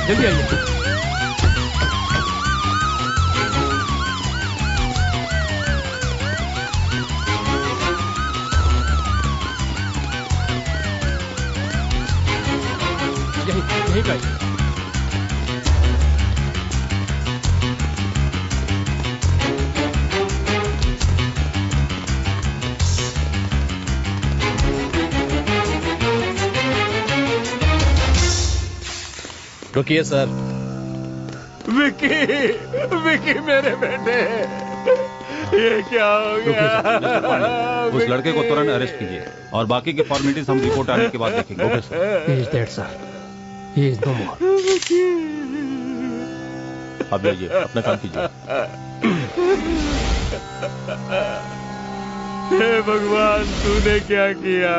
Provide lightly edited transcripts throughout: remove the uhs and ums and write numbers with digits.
जल्दी आइए। यही का रुकिए सर। विकी, विकी मेरे बेटे, ये क्या हो गया? उस लड़के को तुरंत अरेस्ट कीजिए और बाकी की फॉर्मेलिटीज हम रिपोर्ट आने के बाद देखेंगे। Okay sir. He is dead sir, he is no more. अब जाइए, अपना काम कीजिए। हे भगवान, तूने क्या किया?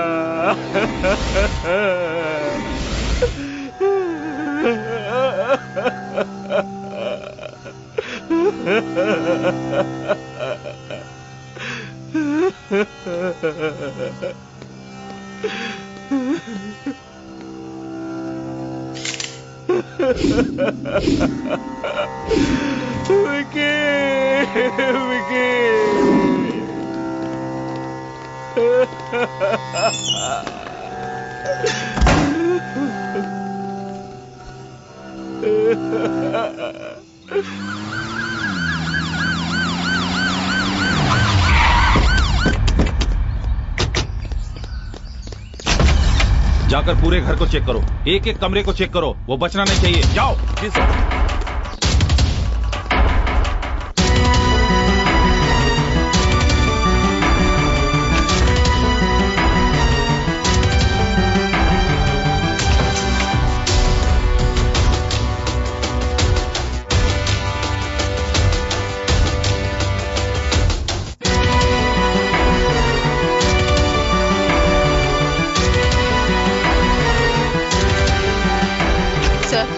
विकी, विकी। जाकर पूरे घर को चेक करो, एक एक कमरे को चेक करो, वो बचना नहीं चाहिए। जाओ। जी सर।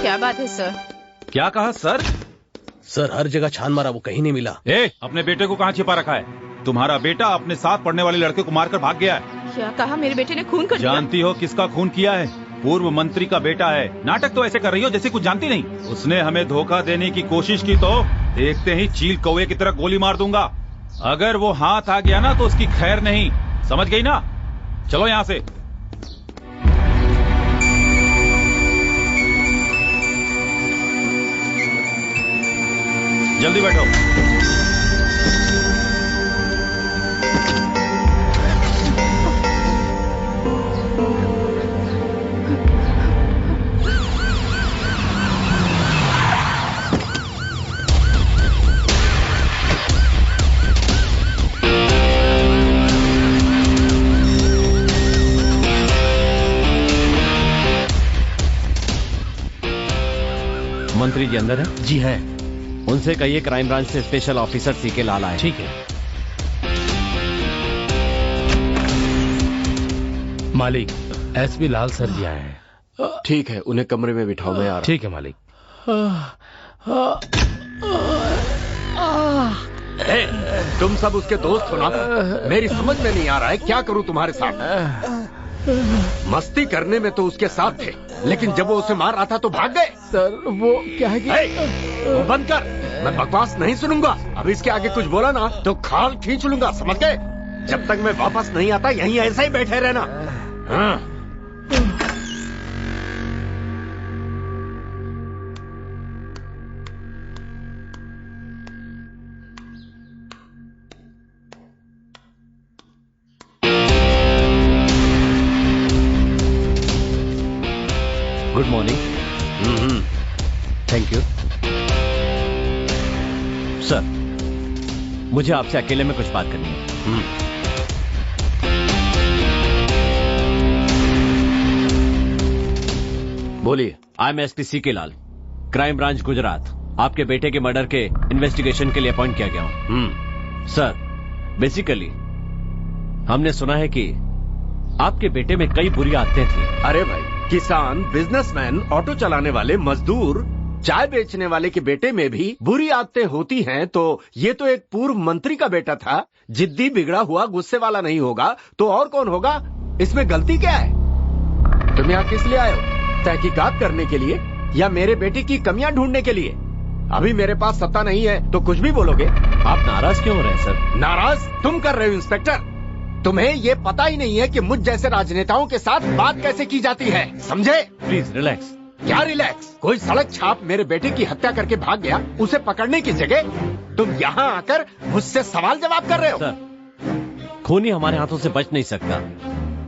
क्या बात है सर? क्या कहा सर? सर हर जगह छान मारा, वो कहीं नहीं मिला। अपने बेटे को कहाँ छिपा रखा है? तुम्हारा बेटा अपने साथ पढ़ने वाले लड़के को मारकर भाग गया है। क्या कहा? मेरे बेटे ने खून कर दिया? जानती हो किसका खून किया है? पूर्व मंत्री का बेटा है। नाटक तो ऐसे कर रही हो जैसे कुछ जानती नहीं। उसने हमें धोखा देने की कोशिश की तो देखते ही चील कौवे की तरह गोली मार दूंगा। अगर वो हाथ आ गया ना तो उसकी खैर नहीं, समझ गई ना? चलो यहाँ से। जल्दी बैठो। मंत्री जी अंदर है? जी है। उनसे कहिए क्राइम ब्रांच से स्पेशल ऑफिसर सीके लाल आए। ठीक है। मालिक, एसपी लाल सर जी आए हैं। ठीक है, उन्हें कमरे में बिठाओ, मैं आ रहा। ठीक है मालिक। तुम सब उसके दोस्त हो ना? मेरी समझ में नहीं आ रहा है क्या करूं तुम्हारे साथ। मस्ती करने में तो उसके साथ थे, लेकिन जब वो उसे मार रहा था तो भाग गए। सर वो क्या है कि वो बंद कर, मैं बकवास नहीं सुनूंगा। अब इसके आगे कुछ बोला ना तो खाल खींच लूंगा, समझ गए? जब तक मैं वापस नहीं आता यहीं ऐसा ही बैठे रहना। हाँ। Good morning. Thank you sir. मुझे आपसे अकेले में कुछ बात करनी है। बोलिए। I am SP CK Lal, crime branch Gujarat. आपके बेटे के मर्डर के इन्वेस्टिगेशन के लिए अपॉइंट किया गया हूं। सर बेसिकली हमने सुना है कि आपके बेटे में कई बुरी आदतें थी। अरे भाई, किसान, बिजनेसमैन, ऑटो चलाने वाले, मजदूर, चाय बेचने वाले के बेटे में भी बुरी आदतें होती हैं, तो ये तो एक पूर्व मंत्री का बेटा था। जिद्दी, बिगड़ा हुआ, गुस्से वाला नहीं होगा तो और कौन होगा? इसमें गलती क्या है? तुम यहाँ किस लिए आए हो? तहकीकात करने के लिए? या मेरे बेटे की कमियां ढूंढने के लिए? अभी मेरे पास सत्ता नहीं है तो कुछ भी बोलोगे। आप नाराज क्यों हो रहे हैं सर? नाराज तुम कर रहे हो इंस्पेक्टर। तुम्हें ये पता ही नहीं है कि मुझ जैसे राजनेताओं के साथ बात कैसे की जाती है, समझे? Please relax. क्या रिलैक्स? कोई सड़क छाप मेरे बेटे की हत्या करके भाग गया, उसे पकड़ने की जगह तुम यहाँ आकर मुझसे सवाल जवाब कर रहे हो। सर, खूनी हमारे हाथों से बच नहीं सकता,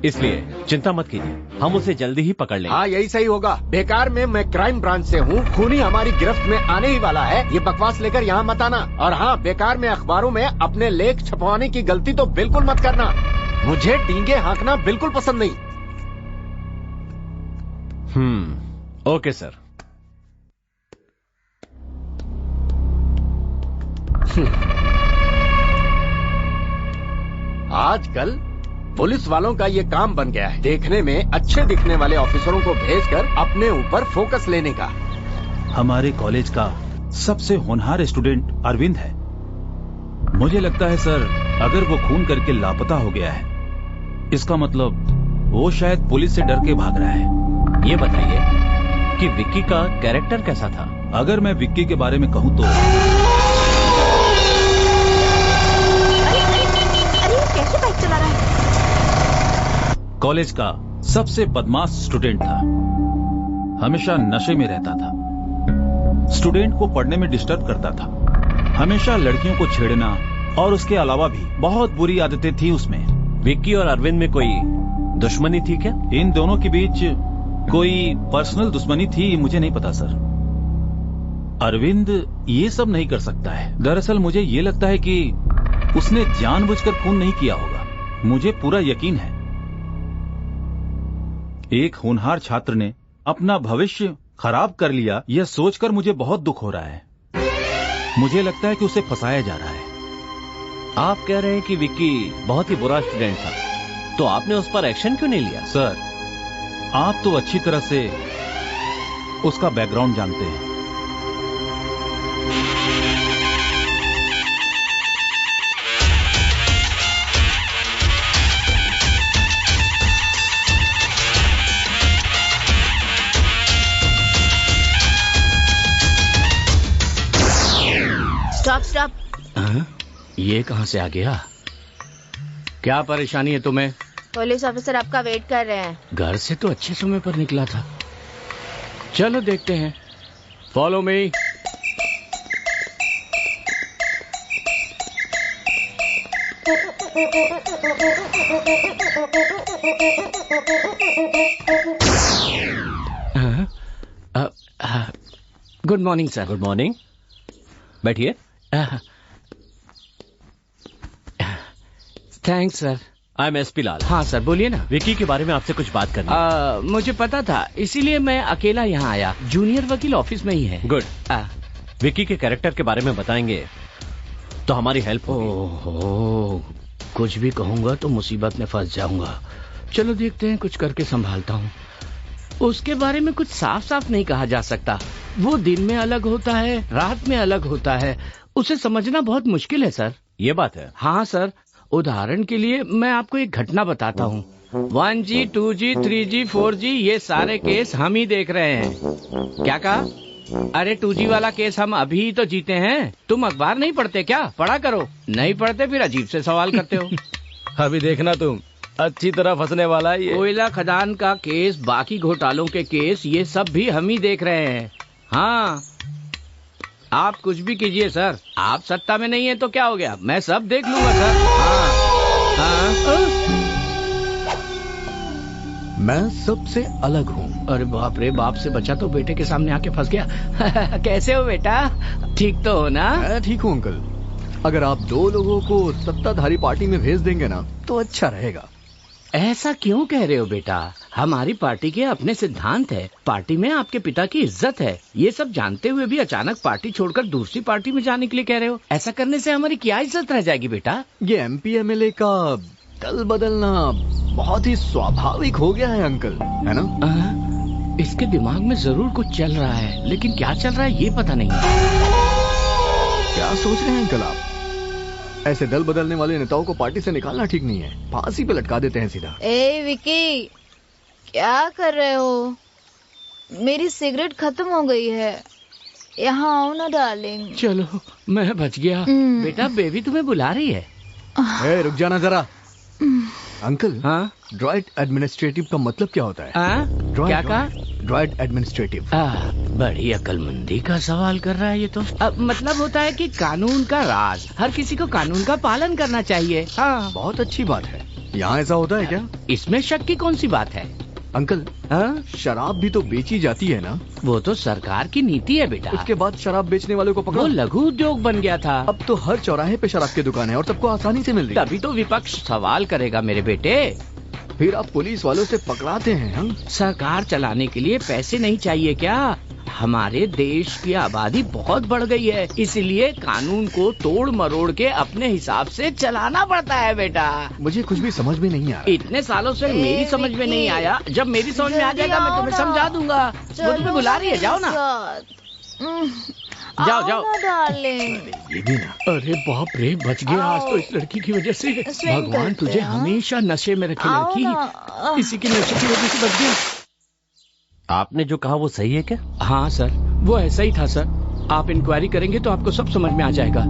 इसलिए चिंता मत कीजिए, हम उसे जल्दी ही पकड़ लेंगे। हाँ यही सही होगा। बेकार में मैं क्राइम ब्रांच से हूँ, खूनी हमारी गिरफ्त में आने ही वाला है। ये बकवास लेकर यहाँ मत आना। और हाँ, बेकार में अखबारों में अपने लेख छपवाने की गलती तो बिल्कुल मत करना। मुझे डींगे हाँकना बिल्कुल पसंद नहीं। Okay sir. आजकल पुलिस वालों का ये काम बन गया है, देखने में अच्छे दिखने वाले ऑफिसरों को भेजकर अपने ऊपर फोकस लेने का। हमारे कॉलेज का सबसे होनहार स्टूडेंट अरविंद है। मुझे लगता है सर, अगर वो खून करके लापता हो गया है, इसका मतलब वो शायद पुलिस से डर के भाग रहा है। ये बताइए कि विक्की का कैरेक्टर कैसा था? अगर मैं विक्की के बारे में कहूँ तो अरे कैसे बाइक चला रहा है? कॉलेज का सबसे बदमाश स्टूडेंट था, हमेशा नशे में रहता था, स्टूडेंट को पढ़ने में डिस्टर्ब करता था, हमेशा लड़कियों को छेड़ना और उसके अलावा भी बहुत बुरी आदतें थी उसमें। विक्की और अरविंद में कोई दुश्मनी थी क्या? इन दोनों के बीच कोई पर्सनल दुश्मनी थी मुझे नहीं पता सर। अरविंद ये सब नहीं कर सकता है। दरअसल मुझे ये लगता है कि उसने जानबूझकर खून नहीं किया होगा, मुझे पूरा यकीन है। एक होनहार छात्र ने अपना भविष्य खराब कर लिया, यह सोचकर मुझे बहुत दुख हो रहा है। मुझे लगता है कि उसे फंसाया जा रहा है। आप कह रहे हैं कि विक्की बहुत ही बुरा स्टूडेंट था, तो आपने उस पर एक्शन क्यों नहीं लिया? सर, आप तो अच्छी तरह से उसका बैकग्राउंड जानते हैं। Stop stop. ये कहाँ से आ गया? क्या परेशानी है तुम्हें? पुलिस ऑफिसर आपका वेट कर रहे हैं। घर से तो अच्छे समय पर निकला था। चलो देखते हैं। Follow me. Good morning sir. Good morning, बैठिए। Thanks sir. I am SP Lal. हाँ सर, बोलिए ना। विक्की के बारे में आपसे कुछ बात करनी है। मुझे पता था, इसीलिए मैं अकेला यहाँ आया। जूनियर वकील ऑफिस में ही है। गुड। विक्की के कैरेक्टर के बारे में बताएंगे तो हमारी हेल्प होगी। ओहो, कुछ भी कहूँगा तो मुसीबत में फंस जाऊंगा। चलो देखते हैं, कुछ करके संभालता हूँ। उसके बारे में कुछ साफ साफ नहीं कहा जा सकता। वो दिन में अलग होता है, रात में अलग होता है। उसे समझना बहुत मुश्किल है सर। ये बात है। हाँ सर, उदाहरण के लिए मैं आपको एक घटना बताता हूँ। 1G, 2G, 3G, 4G ये सारे केस हम ही देख रहे हैं। क्या कहा? अरे 2G वाला केस हम अभी ही तो जीते हैं। तुम अखबार नहीं पढ़ते क्या? पढ़ा करो। नहीं पढ़ते फिर अजीब से सवाल करते हो। अभी देखना तुम, अच्छी तरह फंसने वाला है ये। कोयला खदान का केस, बाकी घोटालों के केस, ये सब भी हम ही देख रहे हैं। हाँ, आप कुछ भी कीजिए सर, आप सत्ता में नहीं है तो क्या हो गया, मैं सब देख लूंगा सर। हाँ, मैं सबसे अलग हूँ। अरे बाप रे, बाप से बचा तो बेटे के सामने आके फंस गया। कैसे हो बेटा? ठीक तो हो ना? मैं ठीक हूँ अंकल। अगर आप 2 लोगों को सत्ताधारी पार्टी में भेज देंगे ना तो अच्छा रहेगा। ऐसा क्यों कह रहे हो बेटा? हमारी पार्टी के अपने सिद्धांत है, पार्टी में आपके पिता की इज्जत है। ये सब जानते हुए भी अचानक पार्टी छोड़कर दूसरी पार्टी में जाने के लिए कह रहे हो। ऐसा करने से हमारी क्या इज्जत रह जाएगी बेटा? ये MP MLA का दल बदलना बहुत ही स्वाभाविक हो गया है अंकल, है ना? इसके दिमाग में जरूर कुछ चल रहा है, लेकिन क्या चल रहा है ये पता नहीं। क्या सोच रहे हैं अंकल आप? ऐसे दल बदलने वाले नेताओं को पार्टी से निकालना ठीक नहीं है, फांसी पे लटका देते हैं सीधा। ए विकी, क्या कर रहे हो? मेरी सिगरेट खत्म हो गई है। यहाँ आओ ना डार्लिंग। चलो मैं बच गया। बेटा बेबी तुम्हें बुला रही है। ए, रुक जाना जरा। अंकल, हाँ ड्राइट एडमिनिस्ट्रेटिव का मतलब क्या होता है? क्या कहा? ड्राइट एडमिनिस्ट्रेटिव। बड़ी अक्लमंदी का सवाल कर रहा है ये तो। मतलब होता है कि कानून का राज, हर किसी को कानून का पालन करना चाहिए। हाँ बहुत अच्छी बात है। यहाँ ऐसा होता है क्या? इसमें शक की कौन सी बात है? अंकल, शराब भी तो बेची जाती है ना? वो तो सरकार की नीति है बेटा। उसके बाद शराब बेचने वालों को पकड़ो। वो लघु उद्योग बन गया था। अब तो हर चौराहे पे शराब की दुकान है और सबको आसानी से मिल रही है। तभी तो विपक्ष सवाल करेगा मेरे बेटे। फिर आप पुलिस वालों से पकड़ाते हैं। हम सरकार चलाने के लिए पैसे नहीं चाहिए क्या? हमारे देश की आबादी बहुत बढ़ गई है, इसलिए कानून को तोड़ मरोड़ के अपने हिसाब से चलाना पड़ता है बेटा। मुझे कुछ भी समझ में नहीं आ रहा। इतने सालों से मेरी समझ में नहीं आया, जब मेरी समझ में आ जाएगा मैं तुम्हें समझा दूंगा। वो तुम्हें बुला रही है, जाओ ना। जाओ जाओ डार्लिंग। ये भी ना। अरे बाप रे, बच गया आज तो इस लड़की की वजह से। स्विंग भगवान करते तुझे हैं, हाँ? हमेशा नशे में रखे आओ लड़की। ना। इसी की नशे की वजह से बच गया। आपने जो कहा वो सही है क्या? हाँ सर, वो ऐसा ही था सर। आप इंक्वायरी करेंगे तो आपको सब समझ में आ जाएगा।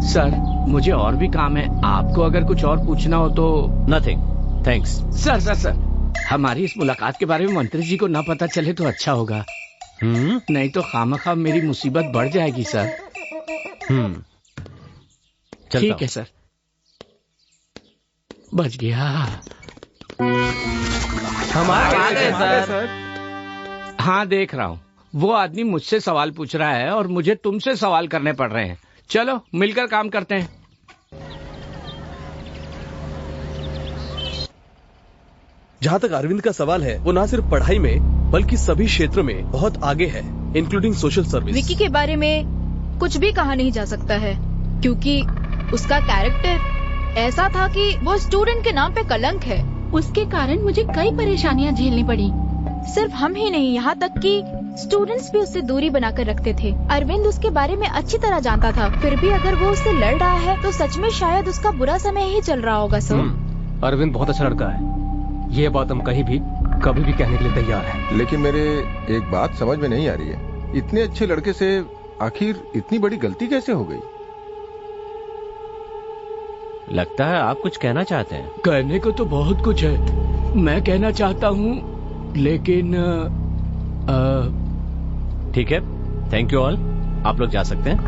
सर मुझे और भी काम है, आपको अगर कुछ और पूछना हो तो। Nothing, thanks. Sir sir sir, हमारी इस मुलाकात के बारे में मंत्री जी को ना पता चले तो अच्छा होगा। नहीं तो खामखा मेरी मुसीबत बढ़ जाएगी सर। ठीक है सर। बच गया। हमारे सर। हाँ देख रहा हूँ, वो आदमी मुझसे सवाल पूछ रहा है और मुझे तुमसे सवाल करने पड़ रहे हैं। चलो मिलकर काम करते हैं। जहाँ तक अरविंद का सवाल है, वो ना सिर्फ पढ़ाई में बल्कि सभी क्षेत्रों में बहुत आगे है, इंक्लूडिंग सोशल सर्विस। विकी के बारे में कुछ भी कहा नहीं जा सकता है, क्योंकि उसका कैरेक्टर ऐसा था कि वो स्टूडेंट के नाम पे कलंक है। उसके कारण मुझे कई परेशानियां झेलनी पड़ी। सिर्फ हम ही नहीं, यहाँ तक कि स्टूडेंट्स भी उससे दूरी बनाकर रखते थे। अरविंद उसके बारे में अच्छी तरह जानता था, फिर भी अगर वो उससे लड़ रहा है तो सच में शायद उसका बुरा समय ही चल रहा होगा। सर अरविंद बहुत अच्छा लड़का है, ये बात हम कहीं भी कभी भी कहने के लिए तैयार है। लेकिन मेरे एक बात समझ में नहीं आ रही है, इतने अच्छे लड़के से आखिर इतनी बड़ी गलती कैसे हो गई? लगता है आप कुछ कहना चाहते हैं। कहने को तो बहुत कुछ है, मैं कहना चाहता हूँ, लेकिन ठीक है, थैंक यू ऑल, आप लोग जा सकते हैं।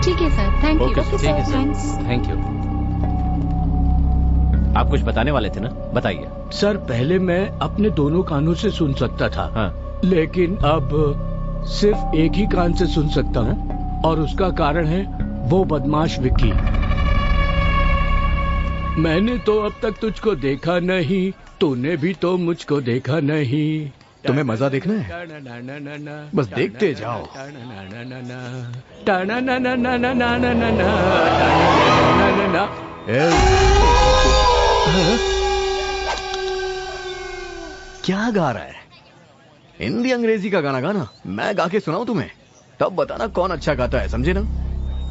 ठीक है सर, थैंक यू। ठीक है सर, थैंक यू। आप कुछ बताने वाले थे ना, बताइए। सर पहले मैं अपने दोनों कानों से सुन सकता था। हाँ। लेकिन अब सिर्फ एक ही कान से सुन सकता हूँ, और उसका कारण है वो बदमाश विक्की। मैंने तो अब तक तुझको देखा नहीं, तूने भी तो मुझको देखा नहीं। तुम्हें मजा देखना है? बस देखते जाओ। क्या गा रहा है? हिंदी अंग्रेजी का गाना गाना, मैं गा के सुनाऊं तुम्हें, तब बताना कौन अच्छा गाता है, समझे ना?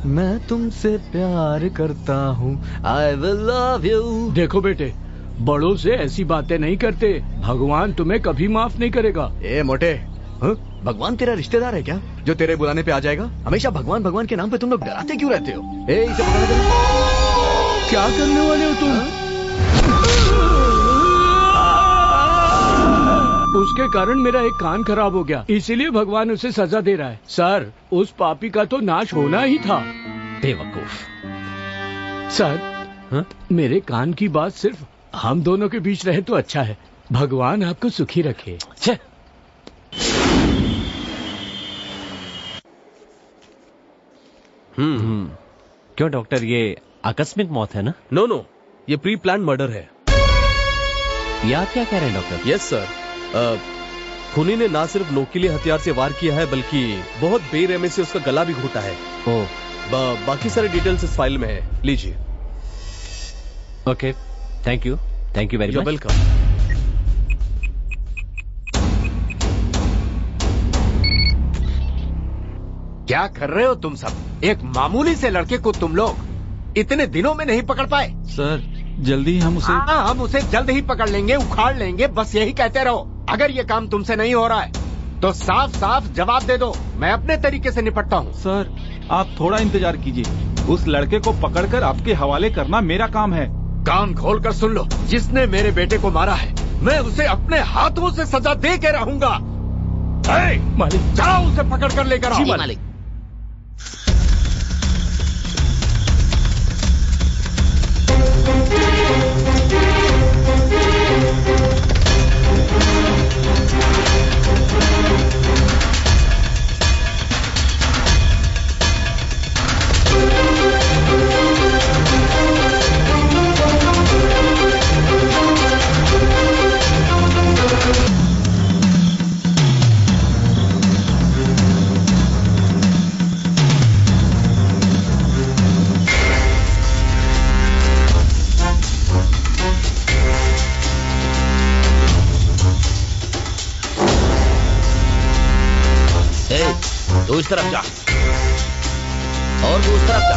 मैं तुमसे प्यार करता हूँ, I will love you। देखो बेटे, बड़ों से ऐसी बातें नहीं करते, भगवान तुम्हें कभी माफ नहीं करेगा। ए मोटे, भगवान तेरा रिश्तेदार है क्या जो तेरे बुलाने पे आ जाएगा? हमेशा भगवान भगवान के नाम पे तुम लोग डराते क्यों रहते हो? ए, इसे पकड़ने दो। क्या करने वाले हो तुम? उसके कारण मेरा एक कान खराब हो गया, इसीलिए भगवान उसे सजा दे रहा है। सर उस पापी का तो नाश होना ही था। बेवकूफ। सर मेरे कान की बात सिर्फ हम दोनों के बीच रहे तो अच्छा है। भगवान आपको सुखी रखे। क्यों डॉक्टर, ये आकस्मिक मौत है ना? नो, ये प्री प्लान मर्डर है। ये आप क्या कह रहे हैं डॉक्टर? यस सर, खूनी ने ना सिर्फ नोकीले हथियार से वार किया है, बल्कि बहुत बेरहमी से उसका गला भी घोटा है। बाकी सारे डिटेल्स इस फाइल में है, लीजिए। Okay, thank you very much. Welcome. क्या कर रहे हो तुम सब? एक मामूली से लड़के को तुम लोग इतने दिनों में नहीं पकड़ पाए? सर जल्दी हम उसे हाँ, हम उसे जल्द ही पकड़ लेंगे, उखाड़ लेंगे, बस यही कहते रहो। अगर ये काम तुमसे नहीं हो रहा है तो साफ साफ जवाब दे दो, मैं अपने तरीके से निपटता हूँ। सर आप थोड़ा इंतजार कीजिए, उस लड़के को पकड़कर आपके हवाले करना मेरा काम है। कान खोल कर सुन लो, जिसने मेरे बेटे को मारा है मैं उसे अपने हाथों से सजा दे के रहूंगा। मालिक, जाओ उसे पकड़ कर लेकर आओ। मालिक। तू इस तरफ जा और तू उस तरफ जा।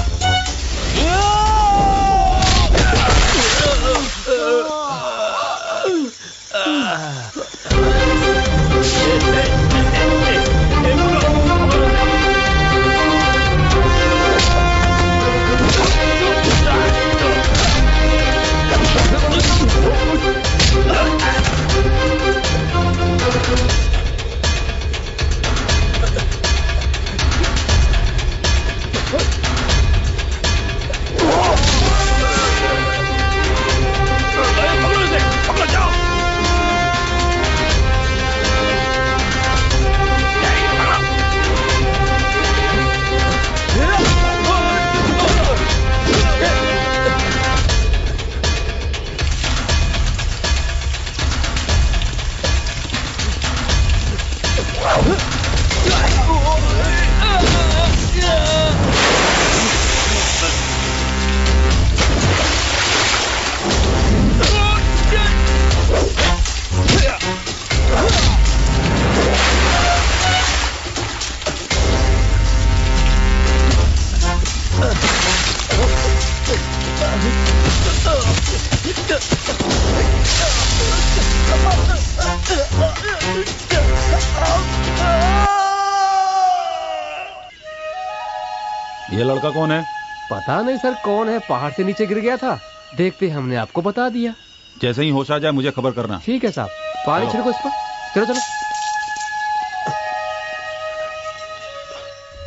ये लड़का कौन है? पता नहीं सर कौन है, पहाड़ से नीचे गिर गया था, देखते हमने आपको बता दिया। जैसे ही होश आ जाए मुझे खबर करना। ठीक है साहब, पानी छिड़को इस पर। चलो चलो।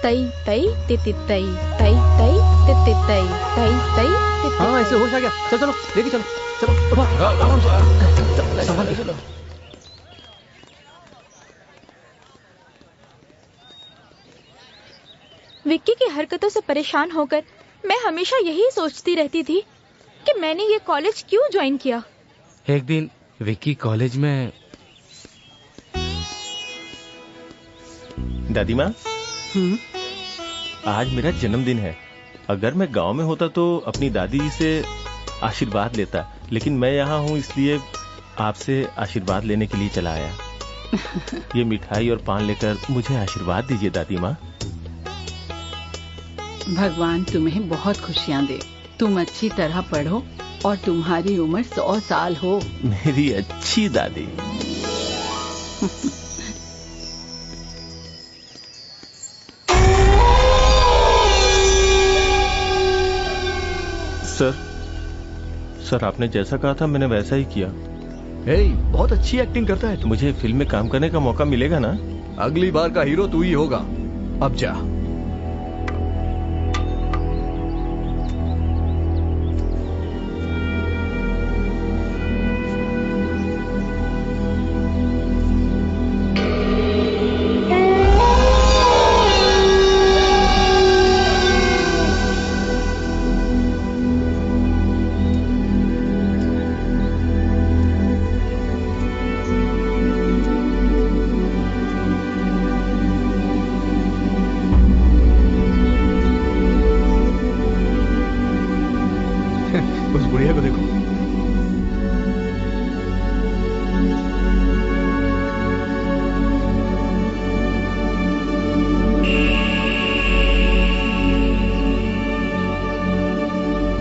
तई तई तिति तई तई तई तिति तई तई तई तिति। हाँ ऐसे होश आ गया। चलो चलो लेके चलो। चलो संभाल के चलो। विक्की की हरकतों से परेशान होकर मैं हमेशा यही सोचती रहती थी कि मैंने ये कॉलेज क्यों ज्वाइन किया। एक दिन विक्की कॉलेज में। दादी माँ, आज मेरा जन्मदिन है। अगर मैं गांव में होता तो अपनी दादी जी से आशीर्वाद लेता, लेकिन मैं यहाँ हूँ इसलिए आपसे आशीर्वाद लेने के लिए चला आया। ये मिठाई और पान लेकर मुझे आशीर्वाद दीजिए दादी माँ। भगवान तुम्हें बहुत खुशियाँ दे। तुम अच्छी तरह पढ़ो और तुम्हारी उम्र 100 साल हो। मेरी अच्छी दादी। सर आपने जैसा कहा था मैंने वैसा ही किया। बहुत अच्छी एक्टिंग करता है। मुझे फिल्म में काम करने का मौका मिलेगा ना? अगली बार का हीरो तू ही होगा। अब जा।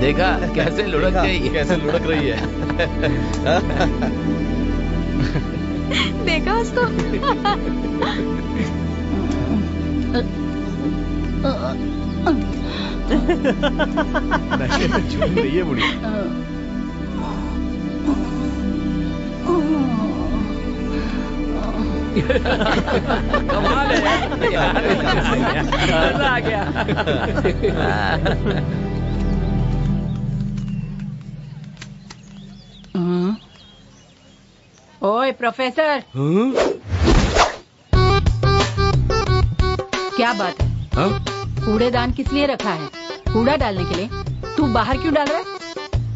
देखा कैसे लुढ़क गई, कैसे लुढ़क रही है। देखा उसको। नशे में झूम रही है बुढ़िया। कमाल है यार, मजा आ गया। ओए प्रोफेसर, क्या बात है? कूड़ेदान किस लिए रखा है? कूड़ा डालने के लिए? तू बाहर क्यों डाल रहा है?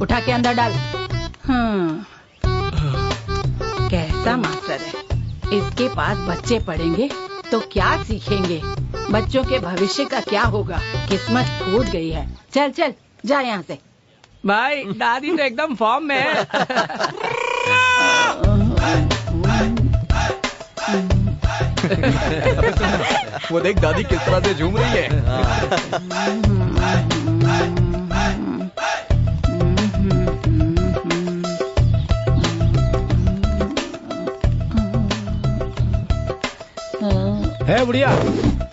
उठा के अंदर डाल। कैसा मास्टर है, इसके पास बच्चे पढ़ेंगे तो क्या सीखेंगे? बच्चों के भविष्य का क्या होगा? किस्मत फूट गई है। चल चल जा यहाँ से। भाई दादी तो एकदम फॉर्म में है। वो देख दादी किस तरह से झूम रही है। है बुढ़िया?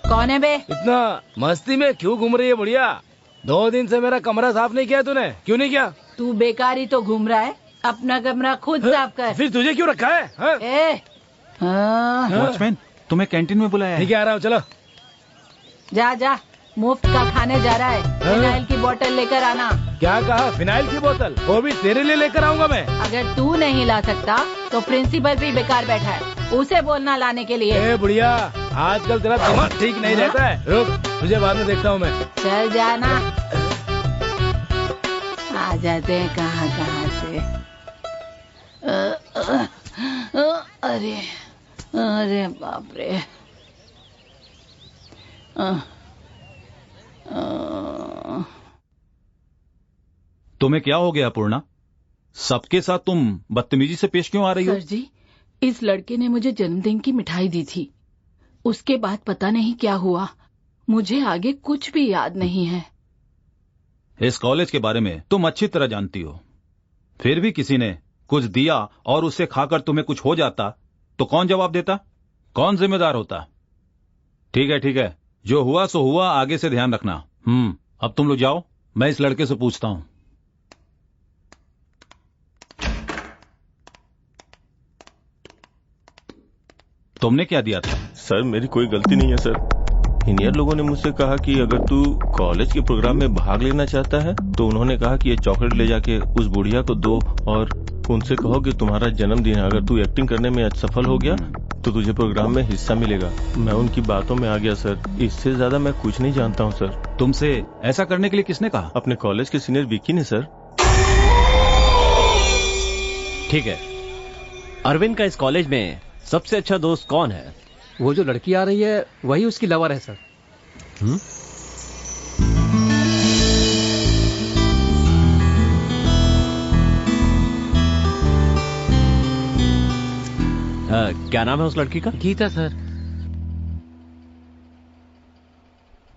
कौन है बे? इतना मस्ती में क्यों घूम रही है बुढ़िया? 2 दिन से मेरा कमरा साफ नहीं किया तूने, क्यों नहीं किया? तू बेकारी तो घूम रहा है, अपना कमरा खुद साफ कर। फिर तुझे क्यों रखा है? वॉचमैन, तुम्हें कैंटीन में बुलाया है। ठीक है, आ रहा हूँ, चलो। जा जा, मुफ्त का खाने जा रहा है। फिनाइल की बोतल लेकर आना। क्या कहा? फिनाइल की बोतल? वो भी तेरे लिए लेकर आऊंगा मैं। अगर तू नहीं ला सकता तो प्रिंसिपल भी बेकार बैठा है, उसे बोलना लाने के लिए। ए बुढ़िया, आजकल तेरा दिमाग ठीक नहीं रहता है। रुक, तुझे बाद में देखता हूँ मैं। चल जाना। आ जाते हैं कहाँ कहाँ से। अरे अरे बाप रे। तुम्हें क्या हो गया पूर्णा? सबके साथ तुम बदतमीजी से पेश क्यों आ रही हो? सर जी, इस लड़के ने मुझे जन्मदिन की मिठाई दी थी, उसके बाद पता नहीं क्या हुआ, मुझे आगे कुछ भी याद नहीं है। इस कॉलेज के बारे में तुम अच्छी तरह जानती हो, फिर भी किसी ने कुछ दिया और उससे खाकर तुम्हें कुछ हो जाता तो कौन जवाब देता? कौन जिम्मेदार होता? ठीक है, जो हुआ सो हुआ, आगे से ध्यान रखना। अब तुम लोग जाओ, मैं इस लड़के से पूछता हूं। तुमने क्या दिया था? सर मेरी कोई गलती नहीं है सर। सीनियर लोगों ने मुझसे कहा कि अगर तू कॉलेज के प्रोग्राम में भाग लेना चाहता है तो उन्होंने कहा कि ये चॉकलेट ले जाके उस बुढ़िया को दो और उनसे कहो कि तुम्हारा जन्मदिन है, अगर तू एक्टिंग करने में सफल हो गया तो तुझे प्रोग्राम में हिस्सा मिलेगा। मैं उनकी बातों में आ गया सर, इससे ज्यादा मैं कुछ नहीं जानता हूँ सर। तुमसे ऐसा करने के लिए किसने कहा? अपने कॉलेज के सीनियर विक्की ने सर। ठीक है, अरविंद का इस कॉलेज में सबसे अच्छा दोस्त कौन है? वो जो लड़की आ रही है वही उसकी लवर है सर। क्या नाम है उस लड़की का? गीता सर।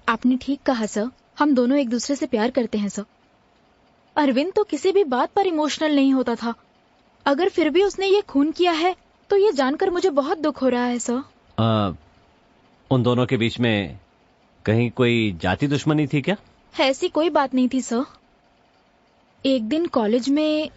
आपने ठीक कहा सर, हम दोनों एक दूसरे से प्यार करते हैं सर। अरविंद तो किसी भी बात पर इमोशनल नहीं होता था, अगर फिर भी उसने ये खून किया है तो ये जानकर मुझे बहुत दुख हो रहा है सर। उन दोनों के बीच में कहीं कोई जाति दुश्मनी थी क्या? ऐसी कोई बात नहीं थी सर। एक दिन कॉलेज में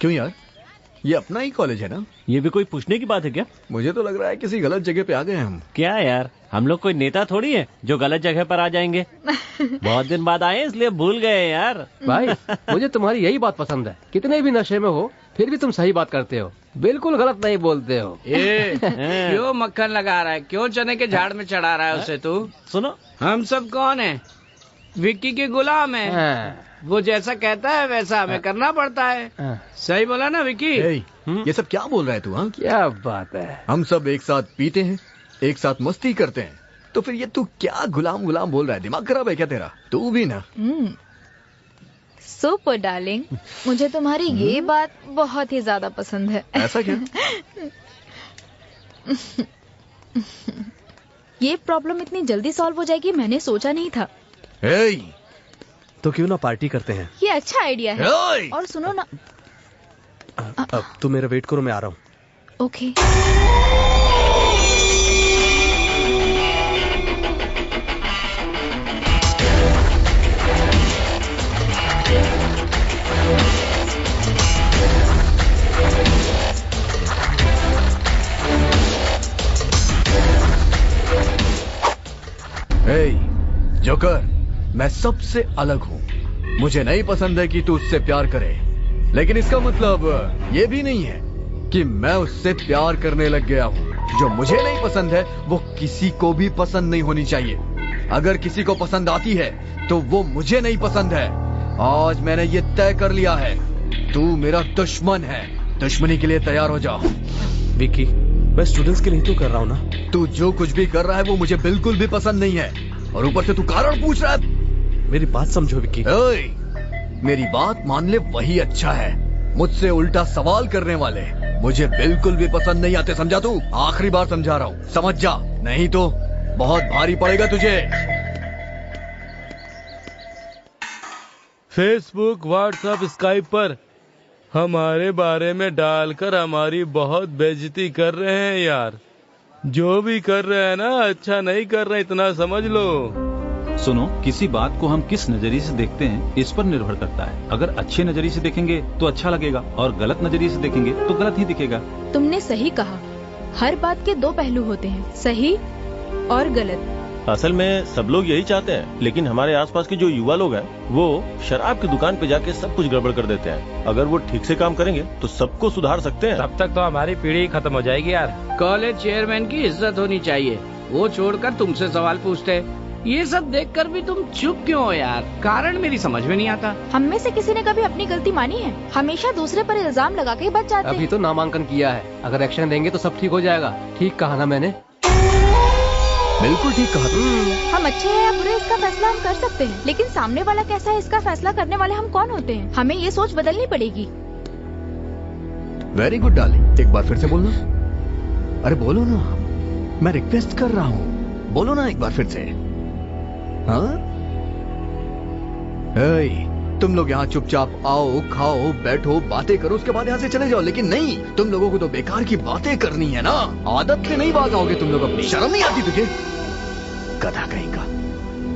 क्यों यार, ये अपना ही कॉलेज है ना? ये भी कोई पूछने की बात है क्या? मुझे तो लग रहा है किसी गलत जगह पे आ गए हम। क्या यार, हम लोग कोई नेता थोड़ी है जो गलत जगह पर आ जाएंगे। बहुत दिन बाद आए इसलिए भूल गए यार। भाई मुझे तुम्हारी यही बात पसंद है, कितने भी नशे में हो फिर भी तुम सही बात करते हो, बिल्कुल गलत नहीं बोलते हो। क्यों मक्खन लगा रहा है? क्यों चने के झाड़ में चढ़ा रहा है उसे? तू सुनो, हम सब कौन है? विक्की के गुलाम है। वो जैसा कहता है वैसा हमें करना पड़ता है। सही बोला ना विक्की? ये सब क्या बोल रहा है तू? हाँ, क्या बात है। हम सब एक साथ पीते हैं, एक साथ मस्ती करते हैं, तो फिर ये तू क्या गुलाम गुलाम बोल रहा है? दिमाग खराब है क्या तेरा? तू भी ना। सुपर डार्लिंग, मुझे तुम्हारी ये बात बहुत ही ज्यादा पसंद है। ऐसा क्या? ये प्रॉब्लम इतनी जल्दी सॉल्व हो जाएगी मैंने सोचा नहीं था। तो क्यों ना पार्टी करते हैं? ये अच्छा आइडिया है। और सुनो ना, अब तुम मेरा वेट करो, मैं आ रहा हूँ। ओके। जोकर, मैं सबसे अलग हूँ। मुझे नहीं पसंद है कि तू उससे प्यार करे, लेकिन इसका मतलब ये भी नहीं है कि मैं उससे प्यार करने लग गया हूँ। जो मुझे नहीं पसंद है वो किसी को भी पसंद नहीं होनी चाहिए। अगर किसी को पसंद आती है तो वो मुझे नहीं पसंद है। आज मैंने ये तय कर लिया है, तू मेरा दुश्मन है। दुश्मनी के लिए तैयार हो जा। विक्की, मैं स्टूडेंट्स के लिए तो कर रहा हूँ ना। तू जो कुछ भी कर रहा है वो मुझे बिल्कुल भी पसंद नहीं है, और ऊपर से तू कारण पूछ रहा है। मेरी बात समझो विक्की। मेरी बात मान ले वही अच्छा है। मुझसे उल्टा सवाल करने वाले मुझे बिल्कुल भी पसंद नहीं आते, समझा तू? आखिरी बार समझा रहा हूँ, समझ जा, नहीं तो बहुत भारी पड़ेगा तुझे। फेसबुक, व्हाट्सएप, स्काइप पर हमारे बारे में डालकर हमारी बहुत बेइज्जती कर रहे हैं यार। जो भी कर रहे हैं ना, अच्छा नहीं कर रहे, इतना समझ लो। सुनो, किसी बात को हम किस नजरिए से देखते हैं इस पर निर्भर करता है। अगर अच्छे नजरिए से देखेंगे तो अच्छा लगेगा, और गलत नजरिए से देखेंगे तो गलत ही दिखेगा। तुमने सही कहा, हर बात के दो पहलू होते हैं, सही और गलत। असल में सब लोग यही चाहते हैं, लेकिन हमारे आसपास के जो युवा लोग हैं वो शराब की दुकान पे जाके सब कुछ गड़बड़ कर देते हैं। अगर वो ठीक से काम करेंगे तो सबको सुधार सकते हैं। तब तक तो हमारी पीढ़ी खत्म हो जाएगी यार। कॉलेज चेयरमैन की इज्जत होनी चाहिए, वो छोड़कर तुमसे सवाल पूछते हैं। ये सब देखकर भी तुम चुप क्यों हो यार? कारण मेरी समझ में नहीं आता। हम में से किसी ने कभी अपनी गलती मानी है? हमेशा दूसरे पर इल्जाम लगा के बच जाते हैं। अभी तो नामांकन किया है, अगर एक्शन देंगे तो सब ठीक हो जाएगा। ठीक कहा ना मैंने? बिल्कुल ठीक कहा। हम अच्छे हैं या बुरे इसका फैसला हम कर सकते हैं, लेकिन सामने वाला कैसा है इसका फैसला करने वाले हम कौन होते हैं? हमें ये सोच बदलनी पड़ेगी। वेरी गुड डार्लिंग, एक बार फिर से बोलना। अरे बोलो ना, मैं रिक्वेस्ट कर रहा हूँ, बोलो ना एक बार फिर से। हाँ? तुम लोग यहाँ चुपचाप आओ, खाओ, बैठो, बातें करो, उसके बाद यहाँ से चले जाओ। लेकिन नहीं, तुम लोगों को तो बेकार की बातें करनी है ना। आदत से नहीं बाज आओगे तुम लोग अपनी। शर्म नहीं आती तुझे? गधा कहीं का।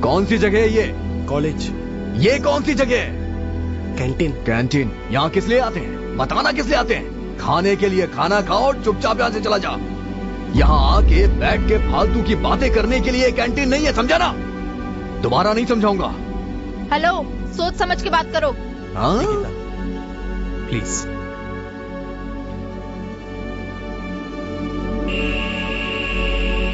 कौन सी जगह है ये? कॉलेज। ये कौन सी जगह है? कैंटीन। कैंटीन यहाँ किस लिए आते हैं? बताना किस लिए आते हैं? खाने के लिए। खाना खाओ, चुपचाप यहाँ से चला जा। यहाँ आके बैठ के फालतू की बातें करने के लिए कैंटीन नहीं है, समझा ना? दोबारा नहीं समझाऊंगा। हेलो, सोच समझ के बात करो। हाँ? प्लीज।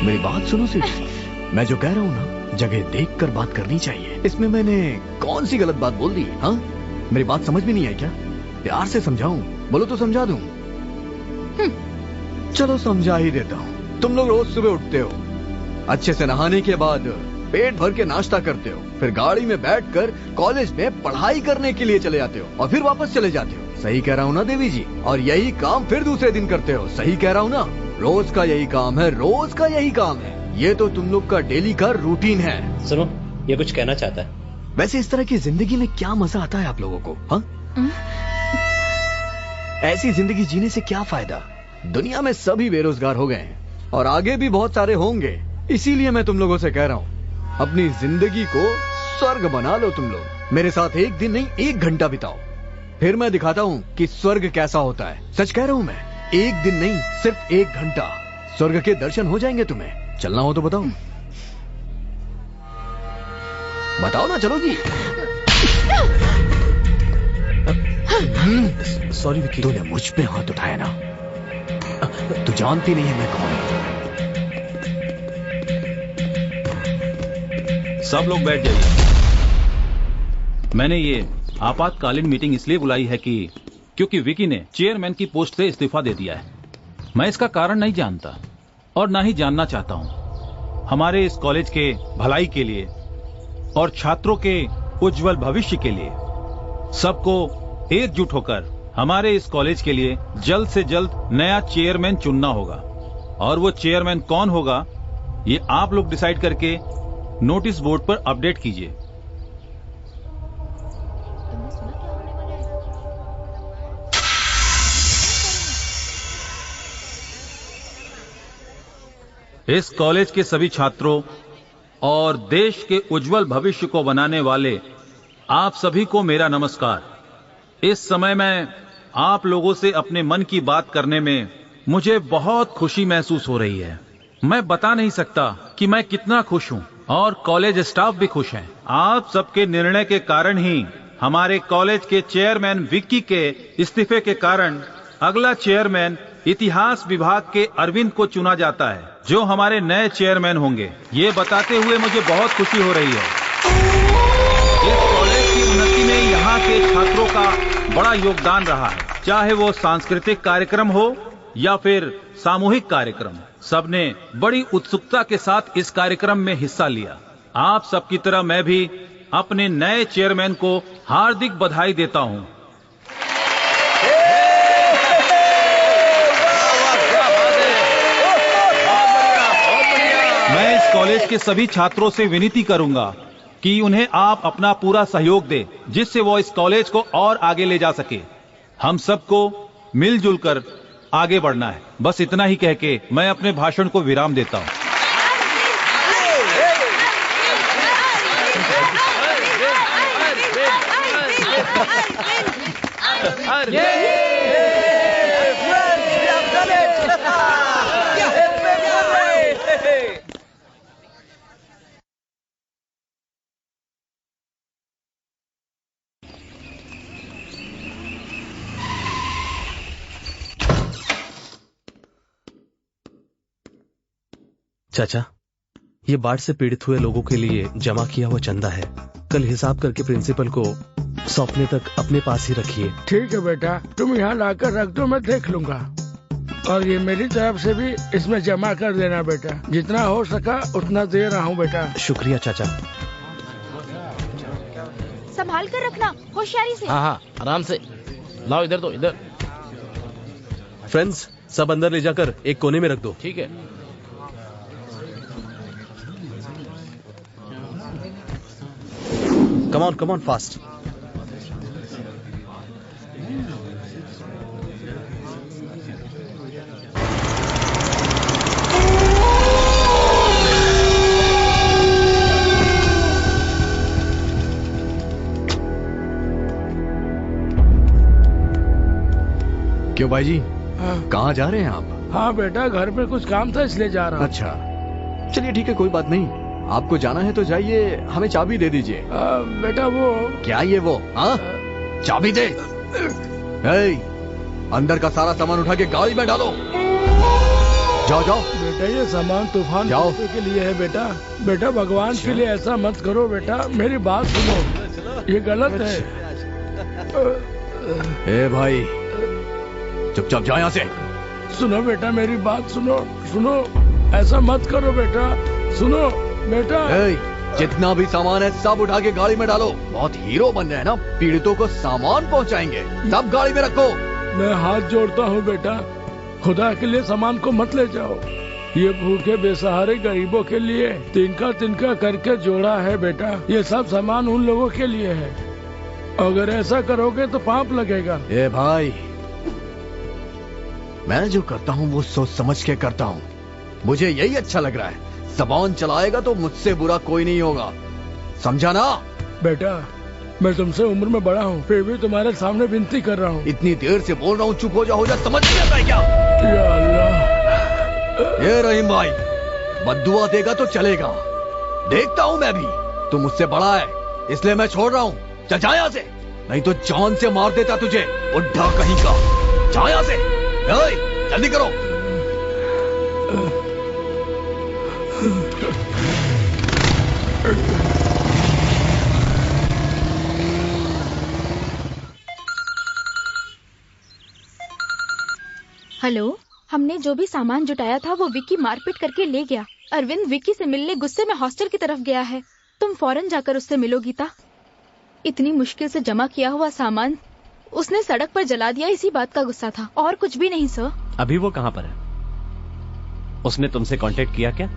मेरी बात सुनो सीधी। मैं जो कह रहा हूँ ना, जगह देखकर बात करनी चाहिए। इसमें मैंने कौन सी गलत बात बोल दी? हाँ, मेरी बात समझ में नहीं आई क्या? प्यार से समझाऊं? बोलो तो समझा दूं। चलो समझा ही देता हूँ। तुम लोग रोज सुबह उठते हो, अच्छे से नहाने के बाद पेट भर के नाश्ता करते हो, फिर गाड़ी में बैठकर कॉलेज में पढ़ाई करने के लिए चले जाते हो, और फिर वापस चले जाते हो। सही कह रहा हूँ ना देवी जी? और यही काम फिर दूसरे दिन करते हो। सही कह रहा हूँ ना? रोज का यही काम है, रोज का यही काम है। ये तो तुम लोग का डेली का रूटीन है। सुनो, ये कुछ कहना चाहता है। वैसे इस तरह की जिंदगी में क्या मजा आता है आप लोगों को? हाँ? ऐसी जिंदगी जीने से क्या फायदा? दुनिया में सभी बेरोजगार हो गए हैं, और आगे भी बहुत सारे होंगे। इसीलिए मैं तुम लोगों से कह रहा हूँ, अपनी जिंदगी को स्वर्ग बना लो तुम लोग। मेरे साथ एक दिन नहीं, 1 घंटा बिताओ, फिर मैं दिखाता हूँ कि स्वर्ग कैसा होता है। सच कह रहा हूँ मैं, 1 दिन नहीं, सिर्फ 1 घंटा। स्वर्ग के दर्शन हो जाएंगे तुम्हें। चलना हो तो बताओ। बताओ ना, चलोगी? सॉरी विक्की। तूने मुझ पे हाथ उठाया ना, तू जानती नहीं है मैं कौन हूं। सब लोग बैठ जाइए। मैंने ये आपातकालीन मीटिंग इसलिए बुलाई है क्योंकि विकी ने चेयरमैन की पोस्ट से इस्तीफा दे दिया है। मैं इसका कारण नहीं जानता और ना ही जानना चाहता हूं। हमारे इस कॉलेज के भलाई के लिए और छात्रों के उज्जवल भविष्य के लिए सबको एकजुट होकर हमारे इस कॉलेज के लिए जल्द से जल्द नया चेयरमैन चुनना होगा। और वो चेयरमैन कौन होगा ये आप लोग डिसाइड करके नोटिस बोर्ड पर अपडेट कीजिए। इस कॉलेज के सभी छात्रों और देश के उज्जवल भविष्य को बनाने वाले आप सभी को मेरा नमस्कार। इस समय मैं आप लोगों से अपने मन की बात करने में मुझे बहुत खुशी महसूस हो रही है। मैं बता नहीं सकता कि मैं कितना खुश हूं और कॉलेज स्टाफ भी खुश है। आप सबके निर्णय के कारण ही हमारे कॉलेज के चेयरमैन विक्की के इस्तीफे के कारण अगला चेयरमैन इतिहास विभाग के अरविंद को चुना जाता है, जो हमारे नए चेयरमैन होंगे। ये बताते हुए मुझे बहुत खुशी हो रही है। इस कॉलेज की उन्नति में यहाँ के छात्रों का बड़ा योगदान रहा है, चाहे वो सांस्कृतिक कार्यक्रम हो या फिर सामूहिक कार्यक्रम। सबने बड़ी उत्सुकता के साथ इस कार्यक्रम में हिस्सा लिया। आप सबकी तरह मैं भी अपने नए चेयरमैन को हार्दिक बधाई देता हूं। मैं इस कॉलेज के सभी छात्रों से विनती करूंगा कि उन्हें आप अपना पूरा सहयोग दें, जिससे वो इस कॉलेज को और आगे ले जा सके। हम सबको मिलजुल कर आगे बढ़ना है। बस इतना ही कह के मैं अपने भाषण को विराम देता हूं। चाचा, ये बाढ़ से पीड़ित हुए लोगों के लिए जमा किया हुआ चंदा है। कल हिसाब करके प्रिंसिपल को सौंपने तक अपने पास ही रखिए। ठीक है बेटा, तुम यहाँ लाकर रख दो, मैं देख लूंगा। और ये मेरी तरफ से भी इसमें जमा कर देना बेटा। जितना हो सका उतना दे रहा हूँ बेटा। शुक्रिया चाचा। संभाल कर रखना, होशियारी से। हाँ, आराम से लाओ। इधर दो, इधर। फ्रेंड्स, सब अंदर ले जाकर एक कोने में रख दो। ठीक है। Come on, fast. क्यों भाई जी, कहाँ जा रहे हैं आप? हाँ बेटा, घर पे कुछ काम था इसलिए जा रहा हूँ। अच्छा, चलिए ठीक है, कोई बात नहीं। आपको जाना है तो जाइए, हमें चाबी दे दीजिए। बेटा वो क्या ये वो? हाँ, चाबी दे। अंदर का सारा सामान उठा के गाड़ी में डालो। जाओ जाओ बेटा, ये सामान तूफान के लिए है बेटा। बेटा भगवान के लिए ऐसा मत करो बेटा, मेरी बात सुनो, ये गलत है। ए भाई, चुपचाप जाओ यहाँ से। सुनो बेटा, मेरी बात सुनो, ऐसा मत करो बेटा, सुनो बेटा। जितना भी सामान है सब उठा के गाड़ी में डालो। बहुत हीरो बन रहे हैं ना, पीड़ितों को सामान पहुंचाएंगे। सब गाड़ी में रखो। मैं हाथ जोड़ता हूँ बेटा, खुदा के लिए सामान को मत ले जाओ। ये भूखे बेसहारे गरीबों के लिए तिनका करके जोड़ा है बेटा। ये सब सामान उन लोगों के लिए है। अगर ऐसा करोगे तो पाप लगेगा। ए भाई, मैं जो करता हूँ वो सोच समझ के करता हूँ। मुझे यही अच्छा लग रहा है। ज़बान चलाएगा तो मुझसे बुरा कोई नहीं होगा, समझा ना? बेटा, मैं तुमसे उम्र में बड़ा हूँ, फिर भी तुम्हारे सामने विनती कर रहा हूँ। इतनी देर से बोल रहा हूँ, चुप हो जा, समझ नहीं आता है क्या? या अल्लाह। ये रहीम भाई, बद्दुआ देगा तो चलेगा। देखता हूँ मैं भी, तू मुझसे बड़ा है इसलिए मैं छोड़ रहा हूँ। चल जा यहाँ से, नहीं तो जान से मार देता तुझे, बुड्ढा कहीं का। जा यहाँ से, जल्दी करो। हेलो, हमने जो भी सामान जुटाया था वो विक्की मारपीट करके ले गया। अरविंद विक्की से मिलने गुस्से में हॉस्टल की तरफ गया है। तुम फौरन जाकर उससे मिलो गीता। इतनी मुश्किल से जमा किया हुआ सामान उसने सड़क पर जला दिया, इसी बात का गुस्सा था और कुछ भी नहीं सर। अभी वो कहां पर है? उसने तुमसे कांटेक्ट किया क्या?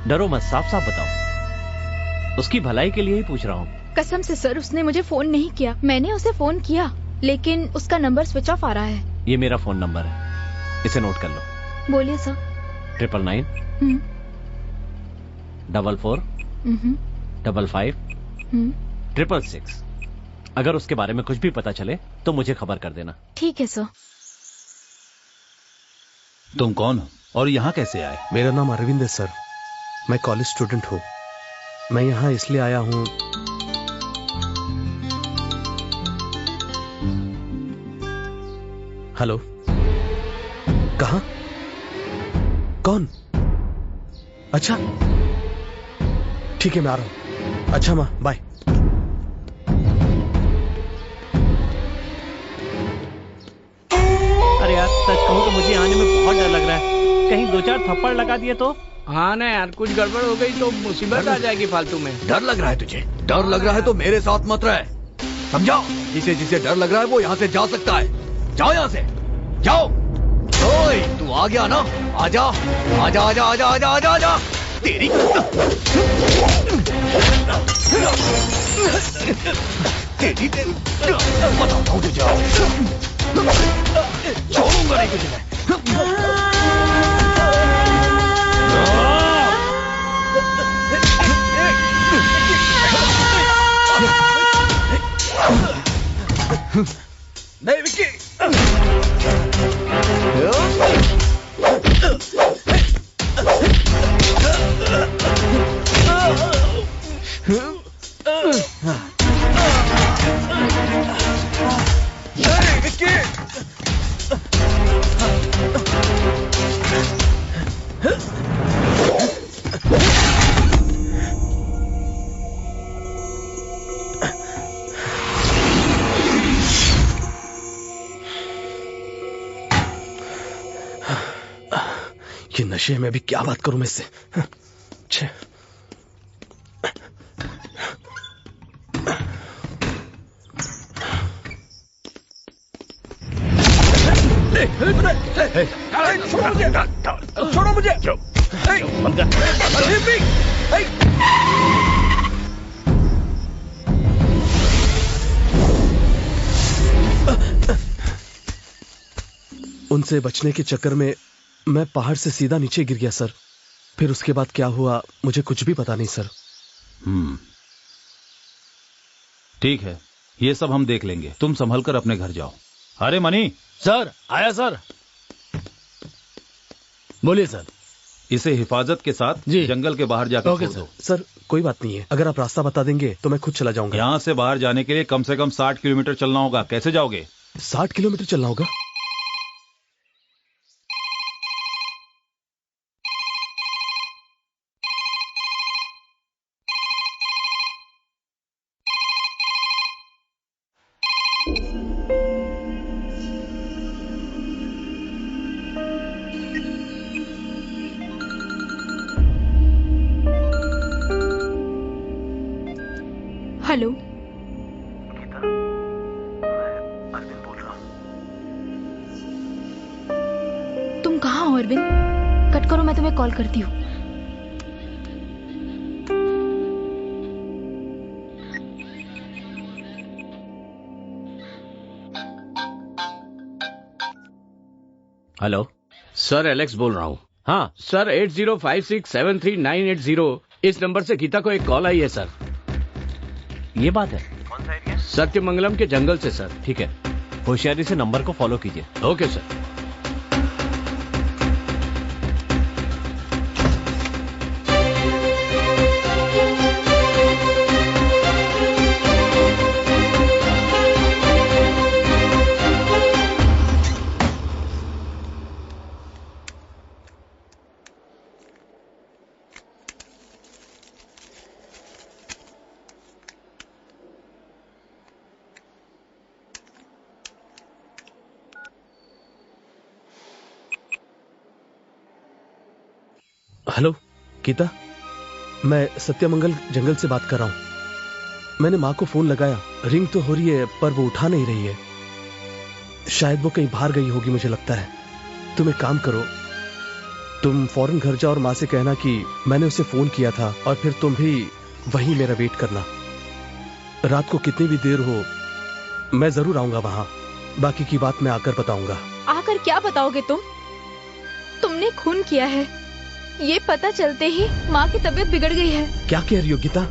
डरो मत, साफ साफ बताओ। उसकी भलाई के लिए ही पूछ रहा हूँ। कसम से सर, उसने मुझे फोन नहीं किया। मैंने उसे फोन किया लेकिन उसका नंबर स्विच ऑफ आ रहा है। ये मेरा फोन नंबर है, इसे नोट कर लो। बोलिए सर। 999 44 55 666। अगर उसके बारे में कुछ भी पता चले तो मुझे खबर कर देना। ठीक है सर। तुम कौन हो और यहाँ कैसे आए? मेरा नाम अरविंद है सर, मैं कॉलेज स्टूडेंट हूँ। मैं यहाँ इसलिए आया हूँ, हेलो, कहाँ? कौन? अच्छा ठीक है, मैं आ रहा हूँ। अच्छा माँ, बाय। अरे यार, सच कहूँ तो मुझे आने में बहुत डर लग रहा है। कहीं 2-4 थप्पड़ लगा दिए तो? हाँ ना यार, कुछ गड़बड़ हो गई तो मुसीबत आ जाएगी फालतू में। डर लग रहा है तुझे? डर लग रहा है तो मेरे साथ मत रहे, समझा? जिसे जिसे डर लग रहा है वो यहाँ से जा सकता है। जाओ यहाँ से, जाओ। ओए, तू आ गया ना? आजा आजा आजा आजा आजा आजा आजा। तेरी तेरी तेरी बताता हूँ तुझे। छोड़ूंगा नहीं तुझे मैं। नहीं विक्की। ये नशे में भी क्या बात करूं मैं इससे? छे। छोड़ो मुझे। उनसे बचने के चक्कर में मैं पहाड़ से सीधा नीचे गिर गया सर। फिर उसके बाद क्या हुआ मुझे कुछ भी पता नहीं सर। ठीक है, ये सब हम देख लेंगे। तुम संभल कर अपने घर जाओ। अरे मनी। सर, आया सर। बोलिए सर। इसे हिफाजत के साथ जंगल के बाहर जाकर छोड़ दो। सर कोई बात नहीं है, अगर आप रास्ता बता देंगे तो मैं खुद चला जाऊंगा। यहाँ से बाहर जाने के लिए कम से कम 60 किलोमीटर चलना होगा। कैसे जाओगे? 60 किलोमीटर चलना होगा? हेलो गीता, मैं अरविंद बोल रहा हूँ। तुम कहाँ हो अरविंद? कट करो, मैं तुम्हें कॉल करती हूँ। हेलो सर, एलेक्स बोल रहा हूँ। हाँ सर, 8056739980 इस नंबर से गीता को एक कॉल आई है सर। ये बात है? कौन सा एरिया? सत्यमंगलम के जंगल से सर। ठीक है, होशियारी से नंबर को फॉलो कीजिए। Okay sir. हेलो गीता, मैं सत्यमंगल जंगल से बात कर रहा हूँ। मैंने माँ को फोन लगाया, रिंग तो हो रही है पर वो उठा नहीं रही है। शायद वो कहीं बाहर गई होगी मुझे लगता है। तुम एक काम करो, तुम फौरन घर जाओ और माँ से कहना कि मैंने उसे फोन किया था और फिर तुम भी वहीं मेरा वेट करना। रात को कितनी भी देर हो मैं जरूर आऊंगा वहां। बाकी की बात मैं आकर बताऊंगा। आकर क्या बताओगे तुम? तुमने खून किया है, ये पता चलते ही माँ की तबीयत बिगड़ गई है। क्या कह रही हो गीता?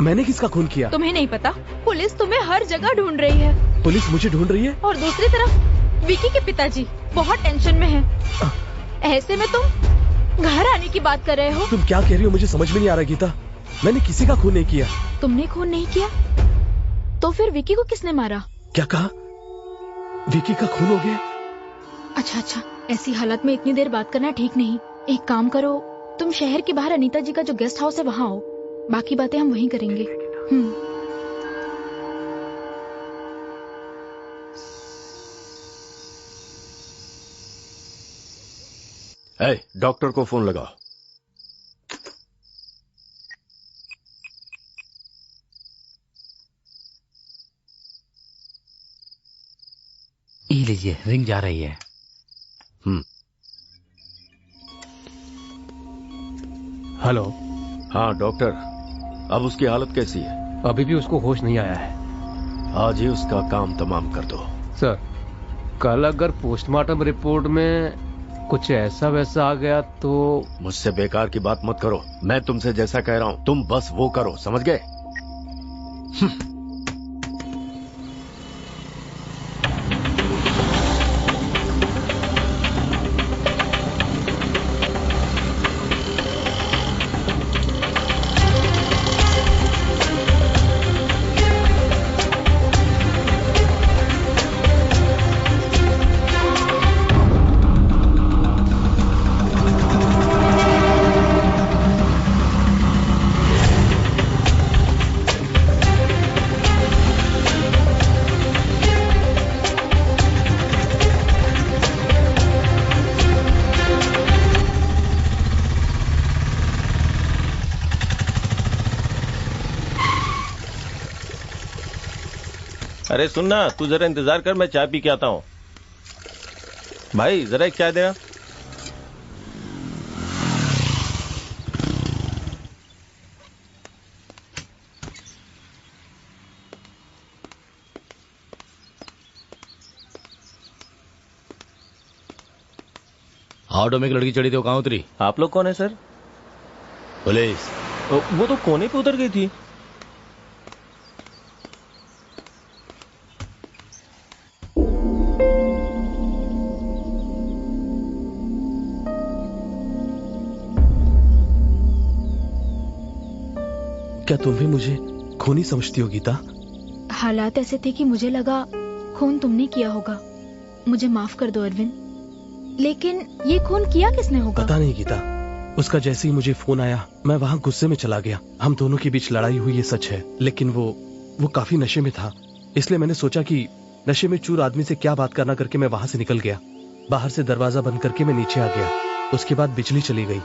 मैंने किसका खून किया? तुम्हें नहीं पता? पुलिस तुम्हें हर जगह ढूंढ रही है। पुलिस मुझे ढूंढ रही है? और दूसरी तरफ विकी के पिताजी बहुत टेंशन में हैं। ऐसे में तुम घर आने की बात कर रहे हो? तुम क्या कह रही हो मुझे समझ में नहीं आ रहा गीता। मैंने किसी का खून नहीं किया। तुमने खून नहीं किया? तो फिर विकी को किसने मारा? क्या कहा? विकी का खून हो गया? अच्छा, ऐसी हालत में इतनी देर बात करना ठीक नहीं। एक काम करो, तुम शहर के बाहर अनीता जी का जो गेस्ट हाउस है वहाँ आओ, बाकी बातें हम वहीं करेंगे। डॉक्टर को फोन लगाओ। ये लीजिए, रिंग जा रही है। हेलो। हाँ डॉक्टर, अब उसकी हालत कैसी है? अभी भी उसको होश नहीं आया है। आज ही उसका काम तमाम कर दो। सर, कल अगर पोस्टमार्टम रिपोर्ट में कुछ ऐसा वैसा आ गया तो? मुझसे बेकार की बात मत करो। मैं तुमसे जैसा कह रहा हूँ तुम बस वो करो, समझ गए? अरे सुनना, तू जरा इंतजार कर, मैं चाय पी के आता हूँ। भाई जरा एक चाय देना। ऑटो में एक लड़की चढ़ी थी, वो कहाँ उतरी? आप लोग कौन है सर? पुलिस। वो तो कोने पे उतर गई थी। क्या तुम भी मुझे खूनी समझती हो गीता? हालात ऐसे थे कि मुझे लगा खून तुमने किया होगा। मुझे माफ कर दो अरविंद, लेकिन ये खून किया किसने होगा? पता नहीं गीता, उसका जैसे ही मुझे फोन आया मैं वहाँ गुस्से में चला गया। हम दोनों के बीच लड़ाई हुई ये सच है, लेकिन वो काफी नशे में था। इसलिए मैंने सोचा कि नशे में चूर आदमी से क्या बात करना करके मैं वहाँ से निकल गया। बाहर से दरवाजा बंद करके मैं नीचे आ गया। उसके बाद बिजली चली गई।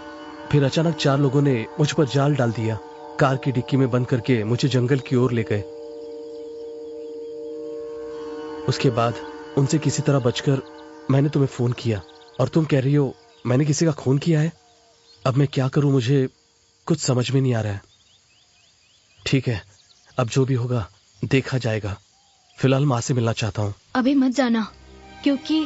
फिर अचानक 4 लोगों ने मुझ पर जाल डाल दिया। कार की डिक्की में बंद करके मुझे जंगल की ओर ले गए। उसके बाद उनसे किसी तरह बचकर मैंने तुम्हें फोन किया और तुम कह रही हो मैंने किसी का खून किया है। अब मैं क्या करूं, मुझे कुछ समझ में नहीं आ रहा है। ठीक है, अब जो भी होगा देखा जाएगा। फिलहाल माँ से मिलना चाहता हूँ। अभी मत जाना, क्योंकि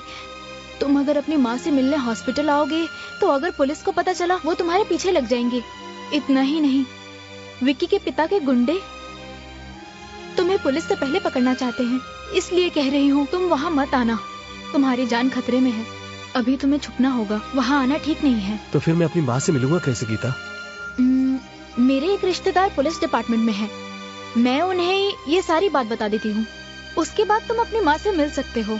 तुम अगर अपनी माँ से मिलने हॉस्पिटल आओगे तो अगर पुलिस को पता चला वो तुम्हारे पीछे लग जाएंगे। इतना ही नहीं, विक्की के पिता के गुंडे तुम्हें पुलिस से पहले पकड़ना चाहते हैं। इसलिए कह रही हूँ तुम वहाँ मत आना, तुम्हारी जान खतरे में है। अभी तुम्हें छुपना होगा, वहाँ आना ठीक नहीं है। तो फिर मैं अपनी माँ से मिलूंगा कैसे गीता? मेरे एक रिश्तेदार पुलिस डिपार्टमेंट में है, मैं उन्हें ये सारी बात बता देती हूँ। उसके बाद तुम अपनी माँ से मिल सकते हो।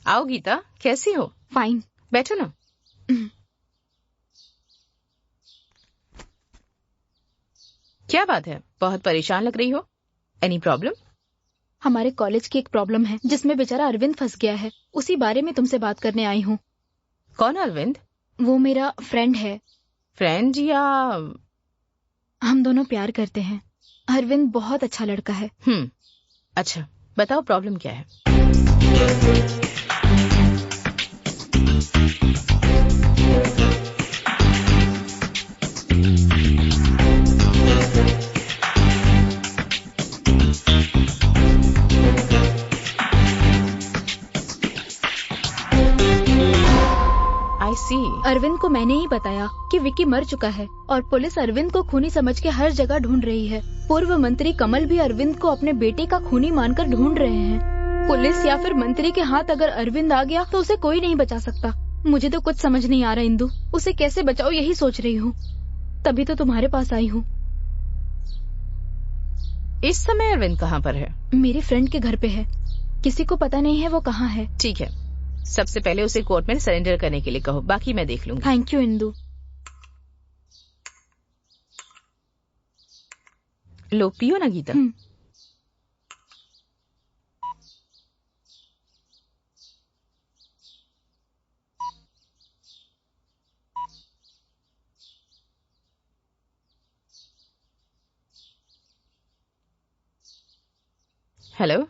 आओ गीता, कैसी हो? फाइन। बैठो ना। क्या बात है, बहुत परेशान लग रही हो? Any problem? हमारे कॉलेज की एक प्रॉब्लम है जिसमें बेचारा अरविंद फंस गया है, उसी बारे में तुमसे बात करने आई हूँ। कौन अरविंद? वो मेरा फ्रेंड है। फ्रेंड या? हम दोनों प्यार करते हैं। अरविंद बहुत अच्छा लड़का है। अच्छा, बताओ प्रॉब्लम क्या है? अरविंद को मैंने ही बताया कि विक्की मर चुका है और पुलिस अरविंद को खूनी समझ के हर जगह ढूंढ रही है। पूर्व मंत्री कमल भी अरविंद को अपने बेटे का खूनी मानकर ढूंढ रहे हैं। पुलिस या फिर मंत्री के हाथ अगर अरविंद आ गया तो उसे कोई नहीं बचा सकता। मुझे तो कुछ समझ नहीं आ रहा इंदु, उसे कैसे बचाओ यही सोच रही हूँ, तभी तो तुम्हारे पास आई हूँ। इस समय अरविंद कहाँ पर है? मेरी फ्रेंड के घर पे है, किसी को पता नहीं है वो कहाँ है। ठीक है, सबसे पहले उसे कोर्ट में सरेंडर करने के लिए कहो, बाकी मैं देख लूंगी। Thank you Indu. लो पियो ना Geeta. Hello,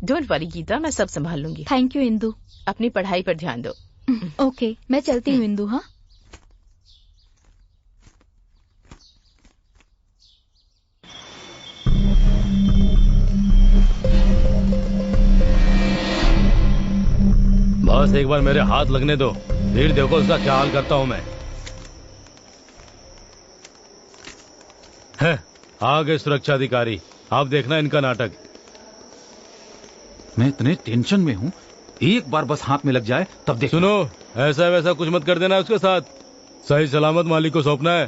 don't worry Geeta, मैं सब संभाल लूंगी। Thank you Indu. अपनी पढ़ाई पर ध्यान दो। ओके, मैं चलती हूँ इंदु। हाँ, बस एक बार मेरे हाथ लगने दो, फिर देखो उसका क्या हाल करता हूँ मैं। है, आ गए सुरक्षा अधिकारी, आप देखना इनका नाटक। मैं इतने टेंशन में हूँ, एक बार बस हाथ में लग जाए तब देख। सुनो, ऐसा वैसा कुछ मत कर देना उसके साथ, सही सलामत मालिक को सौंपना है।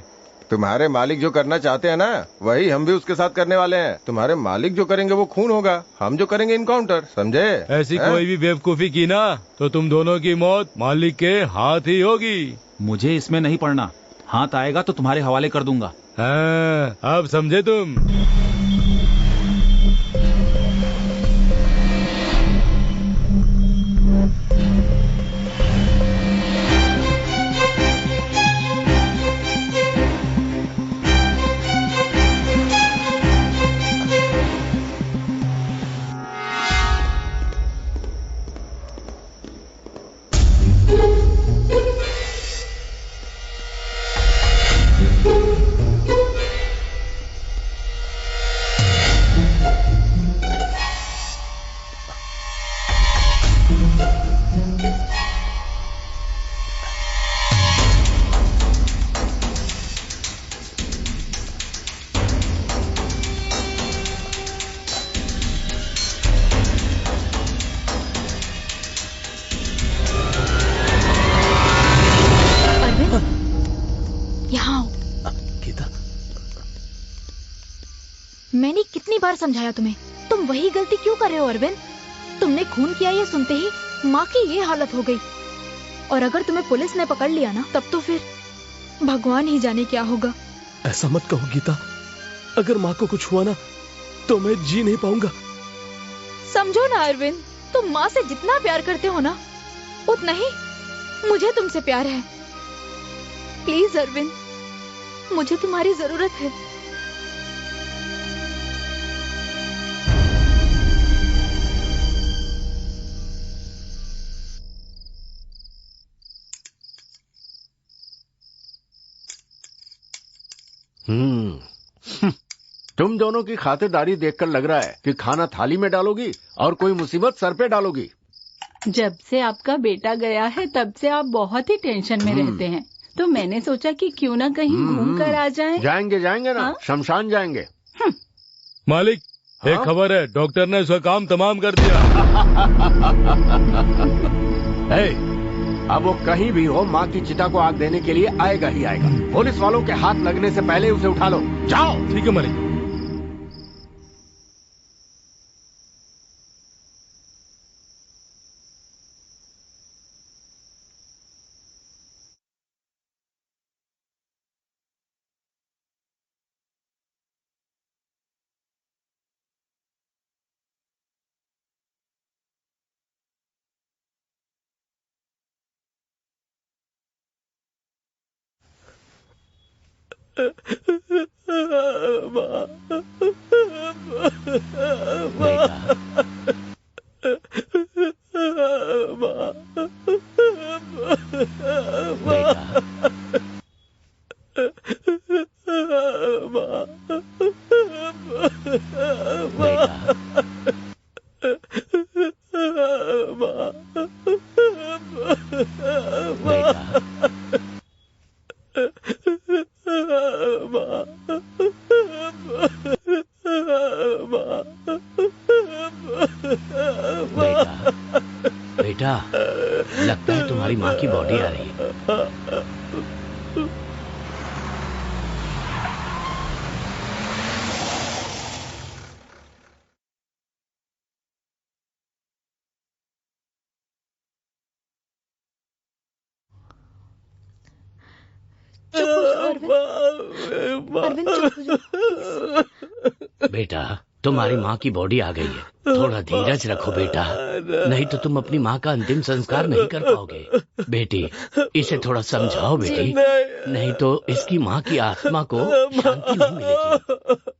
तुम्हारे मालिक जो करना चाहते हैं ना, वही हम भी उसके साथ करने वाले हैं। तुम्हारे मालिक जो करेंगे वो खून होगा, हम जो करेंगे इनकाउंटर, समझे? ऐसी कोई भी बेवकूफी की ना तो तुम दोनों की मौत मालिक के हाथ ही होगी। मुझे इसमें नहीं पड़ना, हाथ आएगा तो तुम्हारे हवाले कर दूंगा। हाँ, अब समझे तुम। मैंने कितनी बार समझाया तुम्हें, तुम वही गलती क्यों कर रहे हो अरविंद? तुमने खून किया ये सुनते ही माँ की ये हालत हो गई, और अगर तुम्हें पुलिस ने पकड़ लिया ना तब तो फिर भगवान ही जाने क्या होगा। ऐसा मत कहो गीता, अगर माँ को कुछ हुआ ना तो मैं जी नहीं पाऊंगा। समझो ना अरविंद, तुम माँ से जितना प्यार करते हो ना उतना ही मुझे तुमसे प्यार है। प्लीज अरविंद, मुझे तुम्हारी जरूरत है। तुम दोनों की खातिरदारी देखकर लग रहा है कि खाना थाली में डालोगी और कोई मुसीबत सर पे डालोगी। जब से आपका बेटा गया है तब से आप बहुत ही टेंशन में रहते हैं, तो मैंने सोचा कि क्यों ना कहीं घूम कर आ जाएं। जाएंगे जाएंगे ना, शमशान जाएंगे। मालिक, एक खबर है, डॉक्टर ने उसका काम तमाम कर दिया। अब वो कहीं भी हो, माँ की चिता को आग देने के लिए आएगा ही आएगा। पुलिस वालों के हाथ लगने से पहले उसे उठा लो। जाओ। ठीक है मालिक। बेटा, लगता है तुम्हारी माँ की बॉडी आ रही है। बेटा, तुम्हारी माँ की बॉडी आ गई है, थोड़ा धीरज रखो बेटा, नहीं तो तुम अपनी माँ का अंतिम संस्कार नहीं कर पाओगे। बेटी, इसे थोड़ा समझाओ बेटी, नहीं तो इसकी माँ की आत्मा को शांति नहीं मिलेगी।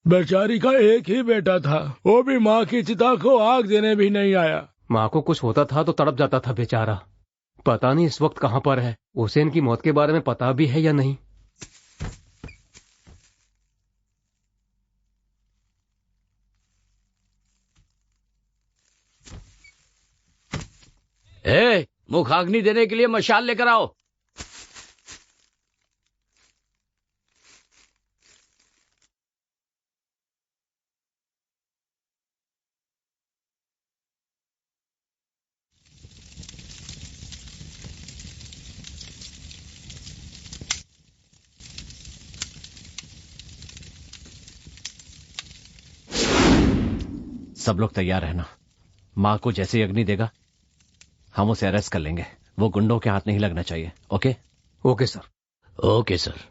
बेचारी का एक ही बेटा था, वो भी माँ की चिता को आग देने भी नहीं आया। माँ को कुछ होता था तो तड़प जाता था बेचारा। पता नहीं इस वक्त कहाँ पर है। हुसैन की मौत के बारे में पता भी है या नहीं। मुखाग्नि देने के लिए मशाल लेकर आओ। सब लोग तैयार रहना। माँ को जैसे ही अग्नि देगा हम उसे अरेस्ट कर लेंगे। वो गुंडों के हाथ नहीं लगना चाहिए। Okay? Okay sir. Okay sir.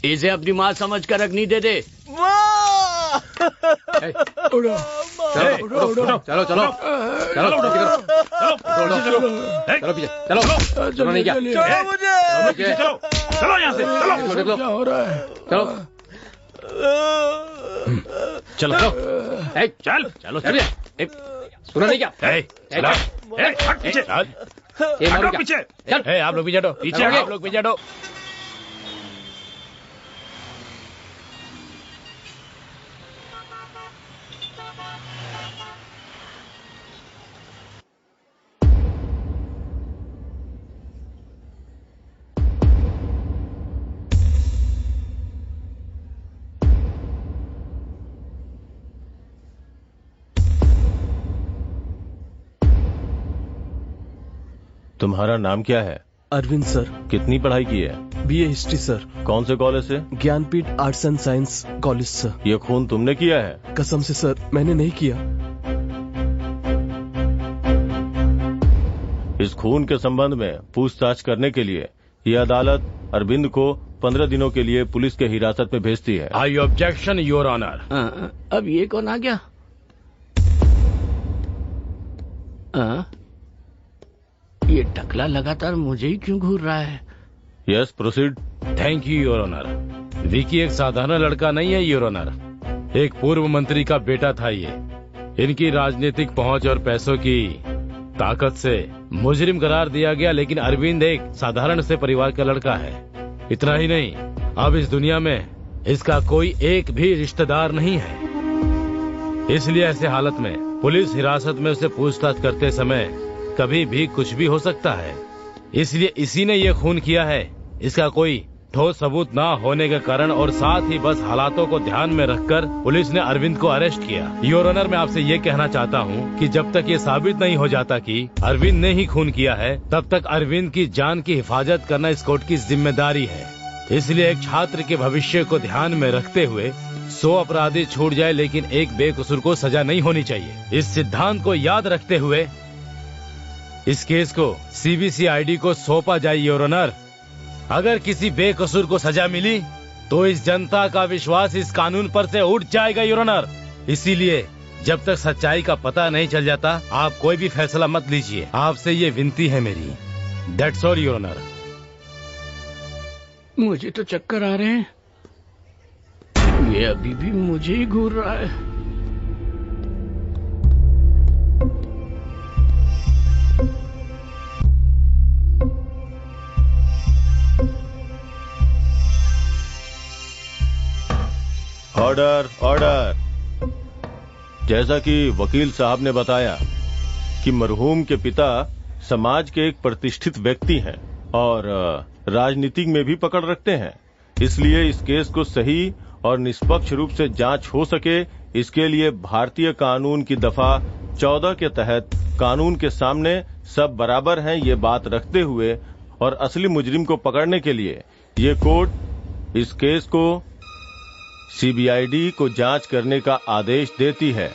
इसे अपनी माँ समझ कर अग्नि दे दे। उड़ो, चलो चलो चलो चलो पीछे चलो चलो नहीं क्या चलो यहाँ से चलो। क्या हो रहा है? चलो चलो चलो चलो चलो सुना नहीं क्या? चलो पीछे चल आप लोग पीछे हटो, पीछे आप लोग पीछे हटो। तुम्हारा नाम क्या है? अरविंद सर। कितनी पढ़ाई की है? BA history sir. कौन से कॉलेज से? Jnanpith arts and science college sir. ये खून तुमने किया है? कसम से सर मैंने नहीं किया। इस खून के संबंध में पूछताछ करने के लिए ये अदालत अरविंद को 15 दिनों के लिए पुलिस के हिरासत में भेजती है। आई ऑब्जेक्शन योर ऑनर। अब ये कौन आ गया? ये टकला लगातार मुझे ही क्यों घूर रहा है? Yes proceed. Thank you your honour. Vicky एक साधारण लड़का नहीं है योर ऑनर, एक पूर्व मंत्री का बेटा था ये। इनकी राजनीतिक पहुंच और पैसों की ताकत से मुजरिम करार दिया गया, लेकिन अरविंद एक साधारण से परिवार का लड़का है। इतना ही नहीं, अब इस दुनिया में इसका कोई एक भी रिश्तेदार नहीं है। इसलिए ऐसे हालत में पुलिस हिरासत में उसे पूछताछ करते समय कभी भी कुछ भी हो सकता है। इसलिए इसी ने ये खून किया है। इसका कोई ठोस सबूत ना होने के कारण और साथ ही बस हालातों को ध्यान में रखकर पुलिस ने अरविंद को अरेस्ट किया। योर ऑनर, मैं आपसे ये कहना चाहता हूँ कि जब तक ये साबित नहीं हो जाता कि अरविंद ने ही खून किया है, तब तक अरविंद की जान की हिफाजत करना इस कोर्ट की जिम्मेदारी है। इसलिए एक छात्र के भविष्य को ध्यान में रखते हुए 100 अपराधी छूट जाए, लेकिन एक बेकसूर को सजा नहीं होनी चाहिए। इस सिद्धांत को याद रखते हुए इस केस को CBCID को सौंपा जाए योर ऑनर। अगर किसी बेकसूर को सजा मिली तो इस जनता का विश्वास इस कानून पर से उठ जाएगा योर ऑनर। इसीलिए जब तक सच्चाई का पता नहीं चल जाता, आप कोई भी फैसला मत लीजिए। आपसे ये विनती है मेरी। That's all your honour. मुझे तो चक्कर आ रहे हैं। ये अभी भी मुझे ही घूर रहा है। Order order. जैसा कि वकील साहब ने बताया कि मरहूम के पिता समाज के एक प्रतिष्ठित व्यक्ति हैं और राजनीतिक में भी पकड़ रखते हैं, इसलिए इस केस को सही और निष्पक्ष रूप से जांच हो सके, इसके लिए भारतीय कानून की दफा 14 के तहत कानून के सामने सब बराबर हैं ये बात रखते हुए और असली मुजरिम को पकड़ने के लिए ये कोर्ट इस केस को CBID को जांच करने का आदेश देती है,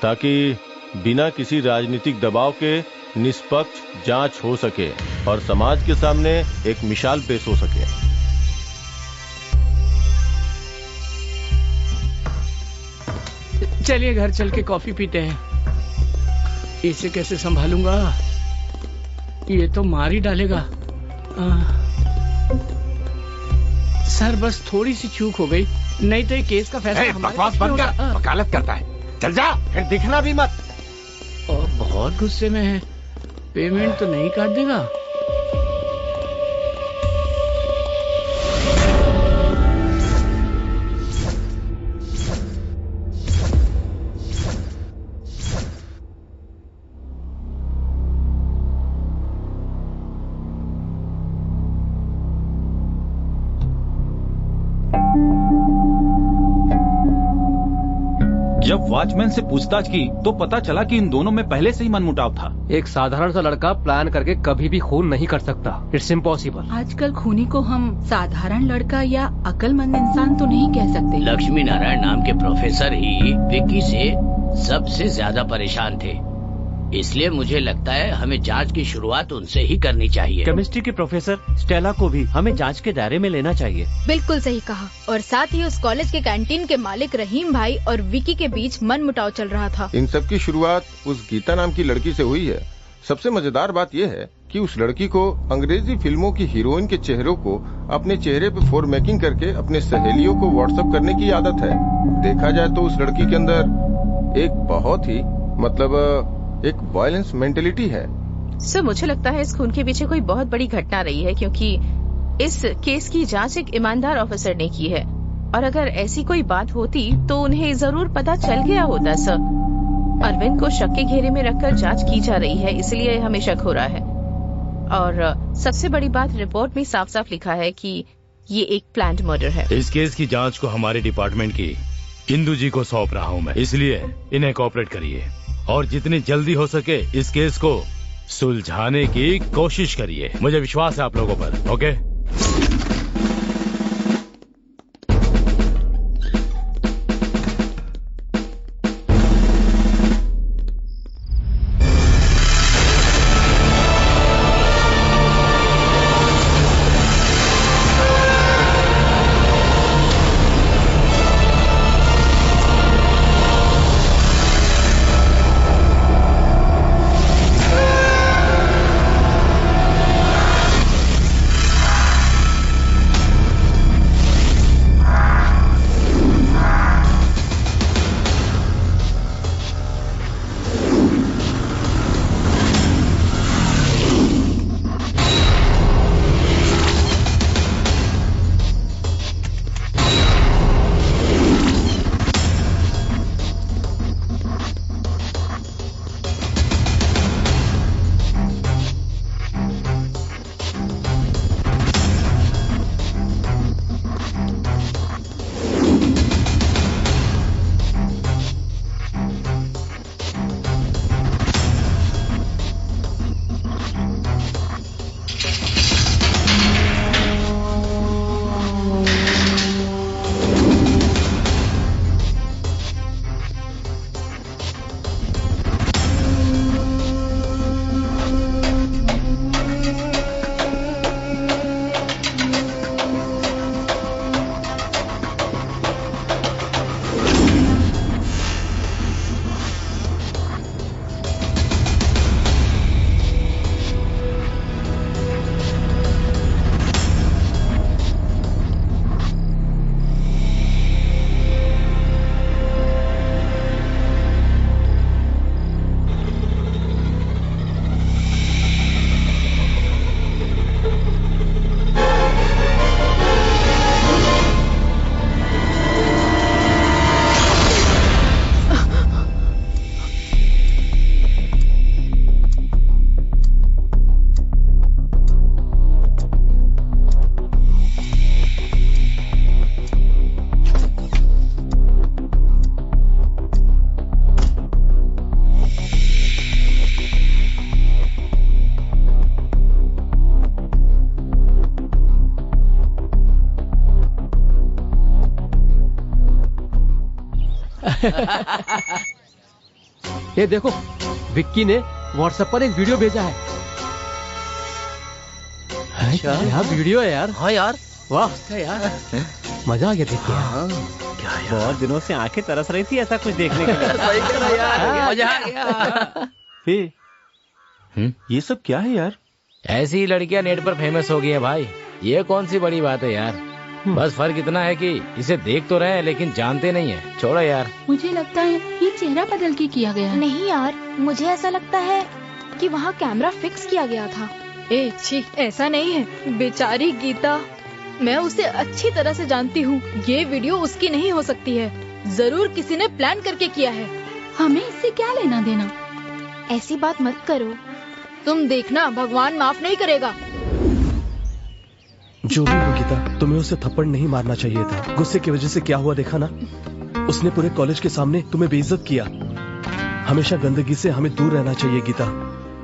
ताकि बिना किसी राजनीतिक दबाव के निष्पक्ष जांच हो सके और समाज के सामने एक मिसाल पेश हो सके। चलिए घर चल के कॉफी पीते हैं। इसे कैसे संभालूंगा? ये तो मार ही डालेगा। सर बस थोड़ी सी चूक हो गई, नहीं तो ये केस का फैसला बकवास बंद कर, वकालत करता है। चल जा, फिर दिखना भी मत। और बहुत गुस्से में है। पेमेंट तो नहीं काट देगा? जब वॉचमैन से पूछताछ की तो पता चला कि इन दोनों में पहले से ही मनमुटाव था। एक साधारण सा लड़का प्लान करके कभी भी खून नहीं कर सकता। It's impossible. आजकल खूनी को हम साधारण लड़का या अक्लमंद इंसान तो नहीं कह सकते। लक्ष्मी नारायण नाम के प्रोफेसर ही विक्की से सबसे ज्यादा परेशान थे। इसलिए मुझे लगता है हमें जांच की शुरुआत उनसे ही करनी चाहिए। केमिस्ट्री के प्रोफेसर स्टेला को भी हमें जांच के दायरे में लेना चाहिए। बिल्कुल सही कहा। और साथ ही उस कॉलेज के कैंटीन के मालिक रहीम भाई और विकी के बीच मनमुटाव चल रहा था। इन सब की शुरुआत उस गीता नाम की लड़की से हुई है। सबसे मजेदार बात यह है कि उस लड़की को अंग्रेजी फिल्मों की हीरोइन के चेहरों को अपने चेहरे पे फॉर्मेकिंग करके अपने सहेलियों को व्हाट्सएप करने की आदत है। देखा जाए तो उस लड़की के अंदर एक बहुत ही एक वायलेंस मेंटेलिटी है। सर मुझे लगता है इस खून के पीछे कोई बहुत बड़ी घटना रही है, क्योंकि इस केस की जांच एक ईमानदार ऑफिसर ने की है और अगर ऐसी कोई बात होती तो उन्हें जरूर पता चल गया होता। सर अरविंद को शक के घेरे में रखकर जांच की जा रही है, इसलिए हमें शक हो रहा है। और सबसे बड़ी बात, रिपोर्ट में साफ साफ लिखा है कि ये एक प्लान्ड मर्डर है। इस केस की जांच को हमारे डिपार्टमेंट की इंदु जी को सौंप रहा हूँ मैं, इसलिए इन्हें कोऑपरेट करिए और जितनी जल्दी हो सके इस केस को सुलझाने की कोशिश करिए। मुझे विश्वास है आप लोगों पर। ओके? ये देखो, विक्की ने व्हाट्सएप पर एक वीडियो भेजा है। अच्छा यार वीडियो है यार। हाँ यार, वाह यार मजा आ गया देख के। क्या यार, बहुत दिनों से आंखें तरस रही थी ऐसा कुछ देखने के लिए। सही कह रहा यार, मजा आ गया। ये सब क्या है यार? ऐसी लड़कियां नेट पर फेमस हो गई है भाई, ये कौन सी बड़ी बात है यार। बस फर्क इतना है कि इसे देख तो रहे हैं लेकिन जानते नहीं है। छोड़ो यार। मुझे लगता है ये चेहरा बदल के किया गया है। नहीं यार, मुझे ऐसा लगता है कि वहाँ कैमरा फिक्स किया गया था। ए छी, ऐसा नहीं है। बेचारी गीता, मैं उसे अच्छी तरह से जानती हूँ। ये वीडियो उसकी नहीं हो सकती है। जरूर किसी ने प्लान करके किया है। हमें इससे क्या लेना देना? ऐसी बात मत करो। तुम देखना, भगवान माफ नहीं करेगा। जो भी हो गीता, तुम्हें उसे थप्पड़ नहीं मारना चाहिए था। गुस्से की वजह से क्या हुआ देखा ना, उसने पूरे कॉलेज के सामने तुम्हें बेइज्जत किया। हमेशा गंदगी से हमें दूर रहना चाहिए गीता।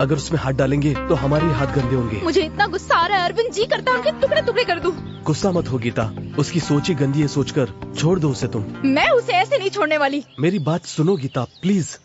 अगर उसमें हाथ डालेंगे तो हमारे हाथ गंदे होंगे। मुझे इतना गुस्सा आ रहा है अरविंद जी, करता है उनके टुकड़े टुकड़े कर दूं। गुस्सा मत हो गीता, उसकी सोच ही गंदी है, सोचकर छोड़ दो उसे तुम। मैं उसे ऐसे नहीं छोड़ने वाली। मेरी बात सुनो गीता प्लीज।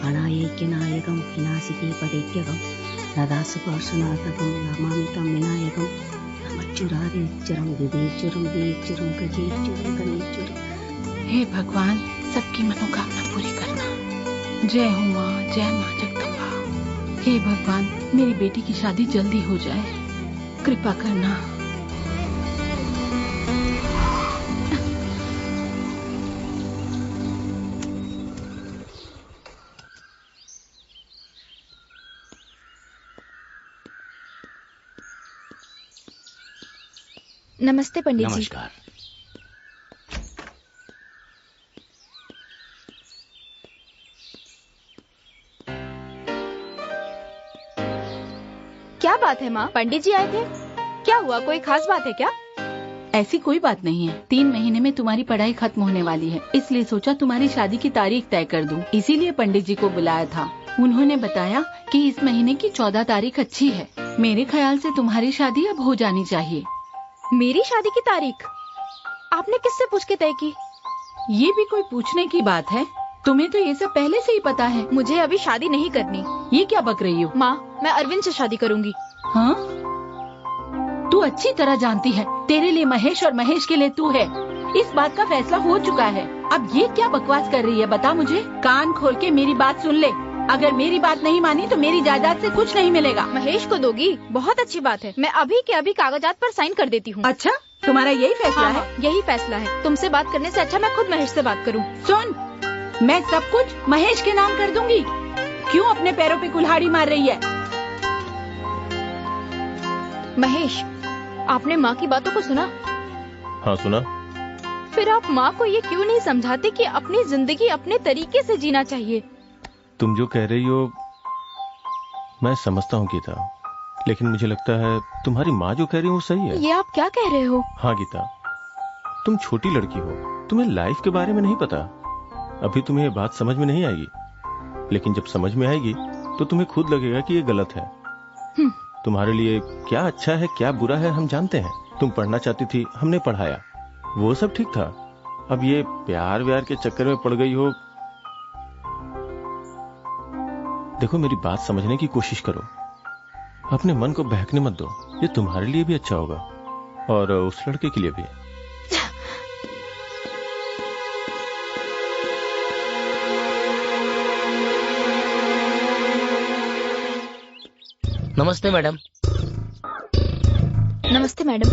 अनायैक्यनायकं विनाशिते पदैत्यकं नदासुपार्श्वनाथकं नमामितं विनायकं नमच्चुरादिच्चरं विदेच्चुरं देच्चुरं गजेच्चुरं गणेच्चुरं। हे भगवान, सबकी मनोकामना पूरी करना। जय हो माँ, जय माँ जगदम्बा। हे भगवान, मेरी बेटी की शादी जल्दी हो जाए, कृपा करना। नमस्ते पंडित जी। नमस्कार। क्या बात है माँ, पंडित जी आए थे? क्या हुआ, कोई खास बात है क्या? ऐसी कोई बात नहीं है। 3 महीने में तुम्हारी पढ़ाई खत्म होने वाली है, इसलिए सोचा तुम्हारी शादी की तारीख तय कर दूं। इसीलिए पंडित जी को बुलाया था। उन्होंने बताया कि इस महीने की 14 तारीख अच्छी है। मेरे ख्याल से तुम्हारी शादी अब हो जानी चाहिए। मेरी शादी की तारीख आपने किससे पूछ के तय की? ये भी कोई पूछने की बात है? तुम्हें तो ये सब पहले से ही पता है। मुझे अभी शादी नहीं करनी। ये क्या बक रही हो? माँ, मैं अरविंद से शादी करूंगी। हाँ? तू अच्छी तरह जानती है, तेरे लिए महेश और महेश के लिए तू है। इस बात का फैसला हो चुका है। अब ये क्या बकवास कर रही है, बता मुझे। कान खोल के मेरी बात सुन ले। अगर मेरी बात नहीं मानी तो मेरी जायदाद से कुछ नहीं मिलेगा। महेश को दोगी? बहुत अच्छी बात है, मैं अभी के अभी कागजात पर साइन कर देती हूँ। अच्छा, तुम्हारा यही फैसला है? यही फैसला है। तुमसे बात करने से अच्छा मैं खुद महेश से बात करूँ। सुन, मैं सब कुछ महेश के नाम कर दूंगी। क्यों अपने पैरों पे कुल्हाड़ी मार रही है? महेश, आपने माँ की बातों को सुना? हाँ सुना। फिर आप माँ को ये क्यों नहीं समझाते कि अपनी जिंदगी अपने तरीके से जीना चाहिए? तुम जो कह रही हो मैं समझता हूँ गीता, लेकिन मुझे लगता है तुम्हारी माँ जो कह रही है वो सही है। ये आप क्या कह रहे हो? हाँ गीता, तुम छोटी लड़की हो, तुम्हें लाइफ के बारे में नहीं पता। अभी तुम्हें ये बात समझ में नहीं आएगी, लेकिन जब समझ में आएगी तो तुम्हें खुद लगेगा कि ये गलत है। तुम्हारे लिए क्या अच्छा है क्या बुरा है हम जानते हैं। तुम पढ़ना चाहती थी, हमने पढ़ाया, वो सब ठीक था। अब ये प्यार व्यार के चक्कर में पड़ गई हो। देखो मेरी बात समझने की कोशिश करो, अपने मन को बहकने मत दो। ये तुम्हारे लिए भी अच्छा होगा और उस लड़के के लिए भी। नमस्ते मैडम। नमस्ते madam.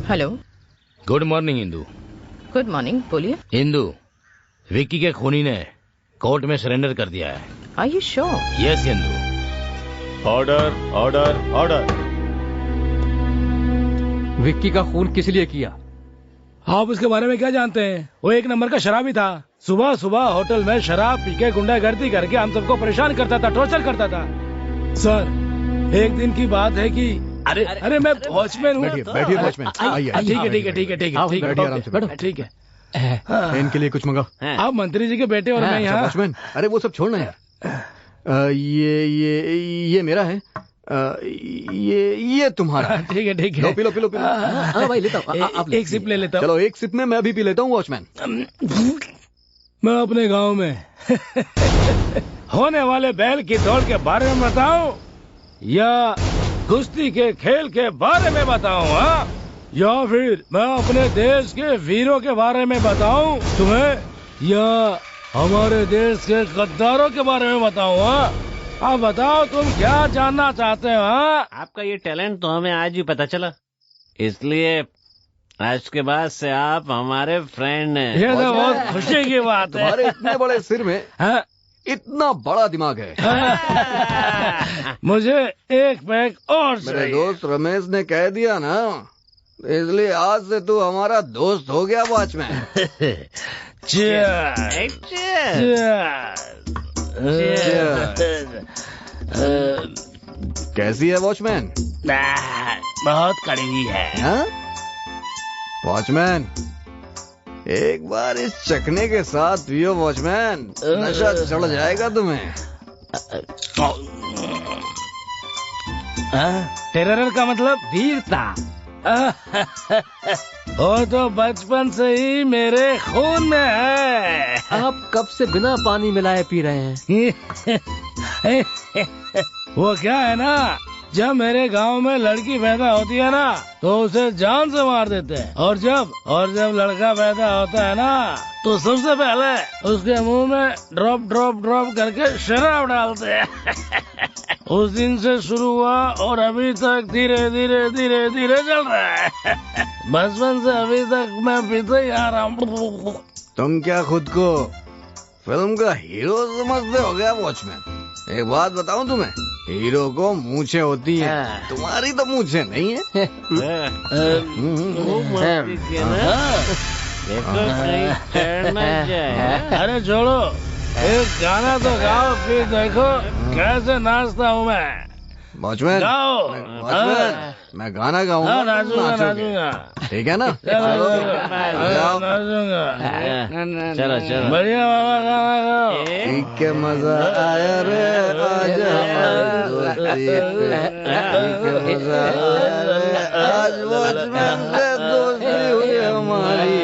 Hello. Good morning Indu. Good morning, बोलिए। इंदु, विक्की के खूनी ने कोर्ट में सरेंडर कर दिया है। Are you sure? Yes Indu. Order order order. Vicky का खून किस लिए किया? आप उसके बारे में क्या जानते हैं? वो एक नंबर का शराबी था। सुबह सुबह होटल में शराब पी के गुंडागर्दी करके हम सबको परेशान करता था, टॉर्चर करता था। सर, एक दिन की बात है कि अरे मैं वॉचमैन हूँ। बैठिए वॉचमैन। आइए। ठीक है। ठीक है। इनके लिए कुछ मंगाओ। आप मंत्री जी के बेटे और मैं यहाँ। वॉचमैन, अरे वो सब छोड़ना यार। ये मेरा है। ये तुम्हारा। ठीक है। लो। हाँ भाई लेता हूँ। एक सिप ले लेता हूँ। चलो एक सिप में मैं भी पी लेता हूँ वॉचमैन। मैं अपने गांव में होने वाले बैल की दौड़ के बारे में बताऊं या कुश्ती के खेल के बारे में बताऊं? हाँ, या फिर मैं अपने देश के वीरों के बारे में बताऊं तुम्हें, या हमारे देश के गद्दारों के बारे में बताऊं? हाँ, अब बताओ तुम क्या जानना चाहते हो? हाँ, आपका ये टैलेंट तो हमें आज ही पता चला, इसलिए आज के बाद से आप हमारे फ्रेंड हैं। ये तो बहुत खुशी की बात है। तुम्हारे इतने बड़े सिर में इतना बड़ा दिमाग है। मुझे एक पैक और मेरे दोस्त रमेश ने कह दिया ना इसलिए आज से तू हमारा दोस्त हो गया वॉचमैन। कैसी है वॉचमैन? बहुत कड़वी है। वॉचमैन एक बार इस चखने के साथ पियो वॉचमैन, नशा चढ़ जाएगा तुम्हें। टेरर का मतलब वीरता। वो तो बचपन से ही मेरे खून में है। आप कब से बिना पानी मिलाए पी रहे हैं? वो क्या है ना, जब मेरे गांव में लड़की पैदा होती है ना तो उसे जान से मार देते हैं, और जब लड़का पैदा होता है ना तो सबसे पहले उसके मुंह में ड्रॉप ड्रॉप ड्रॉप करके शराब डालते हैं। उस दिन से शुरू हुआ और अभी तक धीरे धीरे धीरे धीरे चल रहा है। बचपन से अभी तक मैं पीते ही आ रहा हूँ। तुम क्या खुद को फिल्म का हीरो समझते हो गया वॉचमैन? एक बात बताऊं तुम्हें, हीरो को मूछें होती हैं, तुम्हारी तो मूछें नहीं है। अरे छोड़ो, एक गाना तो गाओ, फिर देखो कैसे नाचता हूँ मैं। वॉचमैन, मैं गाना गाऊंगा, नाचूंगा। ठीक है ना? नाचूंगा। चलो बढ़िया बाबा, गाना गाओ। ठीक है, मजा आया रे आज आज वॉचमैन से दोस्ती हुई हमारी,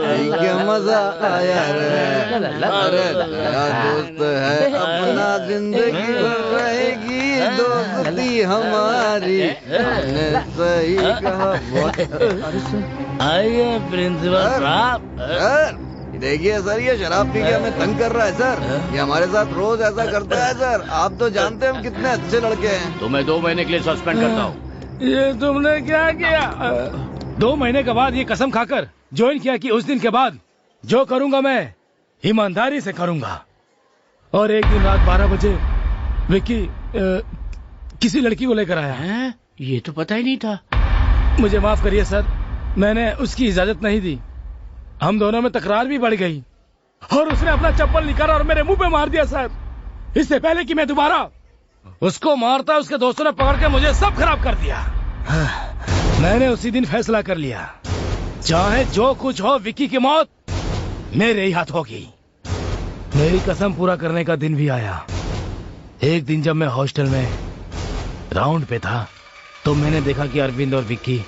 ठीक है मजा आया रे। अरे तेरा दोस्त है अपना, जिंदगी भर रहेगी दोस्ती हमारी। सही कहा। आइए प्रिंसिपल साहब। देखिए सर, ये शराब पी के हमें तंग कर रहा है सर। ये हमारे साथ रोज ऐसा करता है सर। आप तो जानते हैं हम कितने अच्छे लड़के हैं। तो मैं 2 महीने के लिए सस्पेंड करता हूँ। ये तुमने क्या किया? 2 महीने के बाद ये कसम खाकर ज्वाइन किया कि उस दिन के बाद जो करूंगा मैं ईमानदारी से करूंगा। और एक दिन रात 12 बजे विक्की किसी लड़की को लेकर आया है। ये तो पता ही नहीं था। मुझे माफ करिए सर, मैंने उसकी इजाजत नहीं दी। हम दोनों में तकरार भी बढ़ गई और उसने अपना चप्पल निकाला और मेरे मुंह पे मार दिया सर। इससे पहले कि मैं दोबारा उसको मारता, उसके दोस्तों ने पकड़ के मुझे सब खराब कर दिया। मैंने उसी दिन फैसला कर लिया, चाहे जो कुछ हो विक्की की मौत मेरे ही हाथ होगी। मेरी कसम पूरा करने का दिन भी आया। एक दिन जब मैं हॉस्टल में राउंड पे था तो मैंने देखा कि अरविंद और विक्की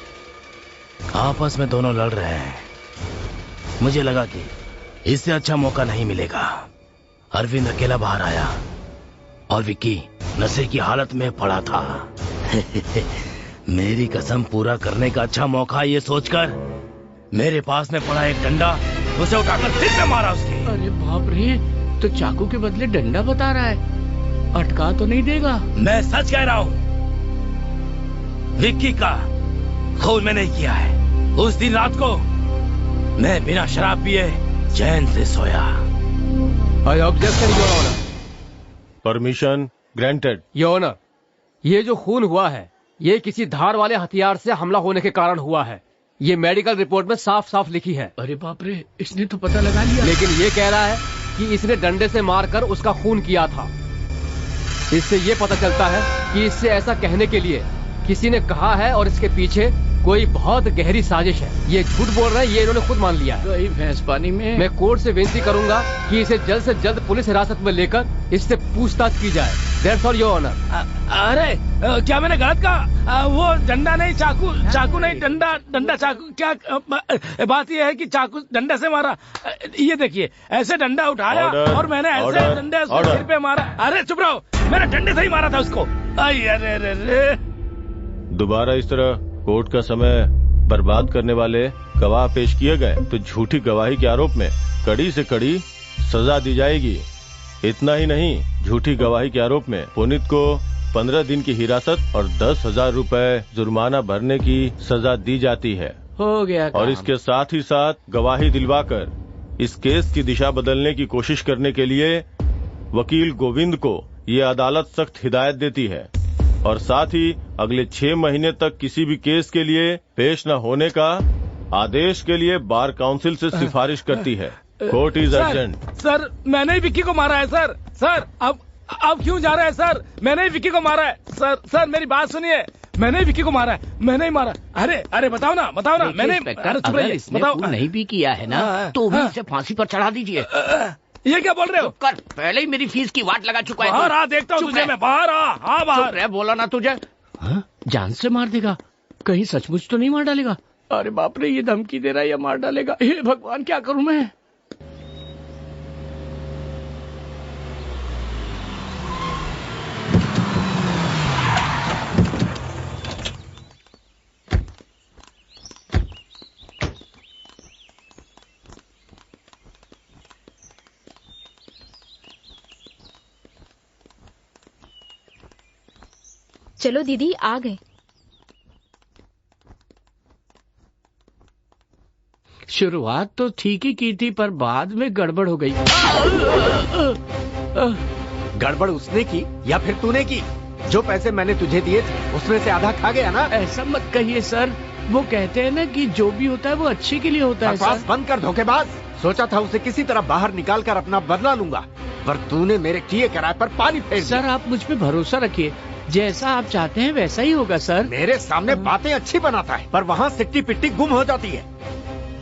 आपस में दोनों लड़ रहे हैं। मुझे लगा कि इससे अच्छा मौका नहीं मिलेगा। अरविंद अकेला बाहर आया और विक्की नशे की हालत में पड़ा था। मेरी कसम पूरा करने का अच्छा मौका ये सोचकर मेरे पास में पड़ा एक डंडा उसे उठाकर सिर पे मारा उसके। अरे बाप रे, तो चाकू के बदले डंडा बता रहा है, अटका तो नहीं देगा? मैं सच कह रहा हूँ, विक्की का खून मैंने किया है। उस दिन रात को मैं बिना शराब पिए चैन से सोया। I objection your honour. Permission granted your honour. ये जो खून हुआ है ये किसी धार वाले हथियार से हमला होने के कारण हुआ है। ये मेडिकल रिपोर्ट में साफ साफ लिखी है। अरे बाप रे, इसने तो पता लगा लिया। लेकिन ये कह रहा है कि इसने डंडे से मारकर उसका खून किया था। इससे ये पता चलता है कि इससे ऐसा कहने के लिए किसी ने कहा है और इसके पीछे कोई बहुत गहरी साजिश है। ये झूठ बोल रहे हैं, ये इन्होंने खुद मान लिया है। भैंस पानी में। मैं कोर्ट से विनती करूंगा कि इसे जल्द से जल्द पुलिस हिरासत में लेकर इससे पूछताछ की जाए। That's all your honour. अरे क्या मैंने गलत कहा? वो डंडा नहीं, चाकू नहीं, डंडा चाकू। क्या बात यह है कि चाकू डंडा से मारा। ये देखिए, ऐसे डंडा उठाया और मैंने ऐसे डंडे उसके सिर पे मारा। अरे चुप रहो, मैंने डंडे से ही मारा था उसको। अरे दोबारा इस तरह कोर्ट का समय बर्बाद करने वाले गवाह पेश किए गए तो झूठी गवाही के आरोप में कड़ी से कड़ी सजा दी जाएगी। इतना ही नहीं, झूठी गवाही के आरोप में पुनीत को 15 दिन की हिरासत और 10,000 रुपए जुर्माना भरने की सजा दी जाती है। हो गया काम। और इसके साथ ही साथ गवाही दिलवाकर इस केस की दिशा बदलने की कोशिश करने के लिए वकील गोविंद को ये अदालत सख्त हिदायत देती है और साथ ही अगले 6 महीने तक किसी भी केस के लिए पेश न होने का आदेश के लिए बार काउंसिल से सिफारिश करती है। Court is urgent. सर मैंने ही विक्की को मारा है सर। सर अब क्यों जा रहे हैं सर? मैंने ही विक्की को मारा है सर मेरी बात सुनिए, मैंने ही विक्की को मारा है, मैंने ही मारा। अरे बताओ ना मैंने अगर इसने खून नहीं भी किया है ना तो भी इसे फांसी पर चढ़ा दीजिए। ये क्या बोल रहे हो? कर, पहले ही मेरी फीस की वाट लगा चुका है। बाहर आ, देखता हूँ तुझे मैं। बाहर आ। हाँ बाहर रह, बोला ना तुझे। हाँ? जान से मार देगा? कहीं सचमुच तो नहीं मार डालेगा? अरे बाप रे, ये धमकी दे रहा है या मार डालेगा? हे भगवान, क्या करूं मैं? चलो दीदी, आ गए। शुरुआत तो ठीक ही की थी पर बाद में गड़बड़ हो गई। गड़बड़ उसने की या फिर तूने की? जो पैसे मैंने तुझे दिए थे उसमें से आधा खा गया ना? ऐसा मत कहिए सर, वो कहते हैं ना कि जो भी होता है वो अच्छे के लिए होता है। बकवास बंद कर धोखेबाज। सोचा था उसे किसी तरह बाहर निकाल कर अपना बदला लूंगा, पर तूने मेरे किए कराए पर पानी फेर दिया। सर आप मुझ पे भरोसा रखिए, जैसा आप चाहते हैं वैसा ही होगा सर। मेरे सामने बातें अच्छी बनाता है पर वहाँ सिट्टी पिट्टी गुम हो जाती है।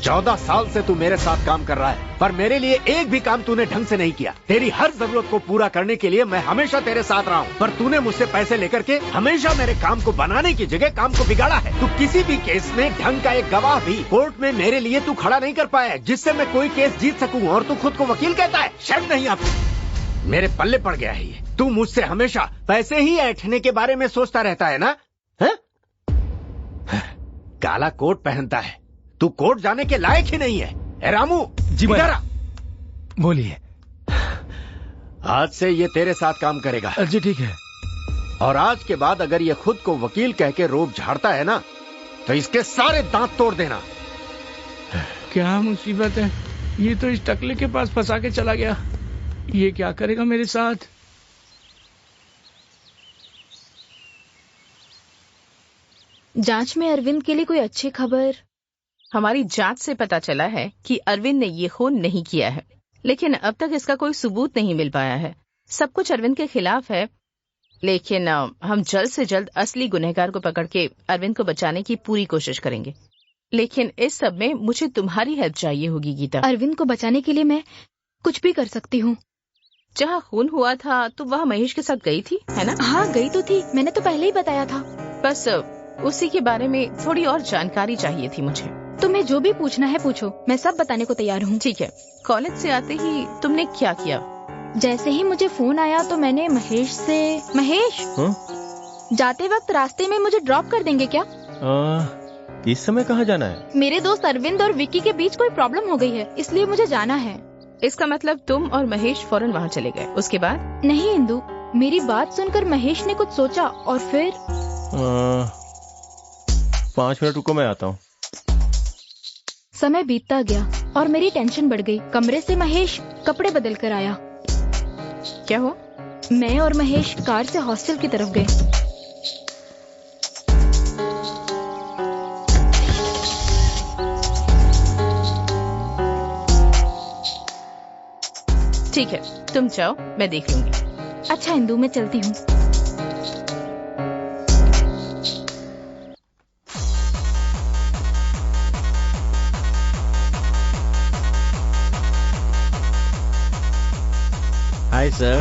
14 साल से तू मेरे साथ काम कर रहा है पर मेरे लिए एक भी काम तूने ढंग से नहीं किया। तेरी हर जरूरत को पूरा करने के लिए मैं हमेशा तेरे साथ रहा हूँ, पर तूने मुझसे पैसे लेकर के हमेशा मेरे काम को बनाने की जगह काम को बिगाड़ा है। तू किसी भी केस में ढंग का एक गवाह भी कोर्ट में मेरे लिए तू खड़ा नहीं कर पाया है जिससे मैं कोई केस जीत सकूँ, और तू खुद को वकील कहता है। शर्म नहीं आपको? मेरे पल्ले पड़ गया है ये। तू मुझसे हमेशा पैसे ही ऐंठने के बारे में सोचता रहता है ना? है? काला कोट पहनता है, तू कोर्ट जाने के लायक ही नहीं है। ए रामू जी इधर आ। बोलिए। आज से ये तेरे साथ काम करेगा। जी ठीक है। और आज के बाद अगर ये खुद को वकील कह के रोब झाड़ता है ना तो इसके सारे दांत तोड़ देना। क्या मुसीबत है, ये तो इस टकले के पास फंसा के चला गया। ये क्या करेगा मेरे साथ? जांच में अरविंद के लिए कोई अच्छी खबर? हमारी जांच से पता चला है कि अरविंद ने ये खून नहीं किया है, लेकिन अब तक इसका कोई सबूत नहीं मिल पाया है। सब कुछ अरविंद के खिलाफ है, लेकिन हम जल्द से जल्द असली गुनहगार को पकड़ के अरविंद को बचाने की पूरी कोशिश करेंगे। लेकिन इस सब में मुझे तुम्हारी हेल्प चाहिए होगी गीता। अरविंद को बचाने के लिए मैं कुछ भी कर सकती हूँ। जहाँ खून हुआ था तो वहाँ महेश के साथ गई थी, है ना? हाँ गई तो थी, मैंने तो पहले ही बताया था। बस उसी के बारे में थोड़ी और जानकारी चाहिए थी मुझे। तुम्हें जो भी पूछना है पूछो, मैं सब बताने को तैयार हूँ। ठीक है। कॉलेज से आते ही तुमने क्या किया? जैसे ही मुझे फोन आया तो मैंने महेश से, महेश जाते वक्त रास्ते में मुझे ड्रॉप कर देंगे क्या? इस समय कहाँ जाना है? मेरे दोस्त अरविंद और विक्की के बीच कोई प्रॉब्लम हो गई है, इसलिए मुझे जाना है। इसका मतलब तुम और महेश फौरन वहाँ चले गए। उसके बाद? नहीं इंदु, मेरी बात सुनकर महेश ने कुछ सोचा और फिर 5 मिनट रुको, मैं आता हूँ। समय बीतता गया और मेरी टेंशन बढ़ गई। कमरे से महेश कपड़े बदल कर आया। क्या हुआ? मैं और महेश कार से हॉस्टल की तरफ गए। ठीक है, तुम जाओ, मैं देख लूंगी। अच्छा इंदु, मैं चलती हूँ। Hi sir.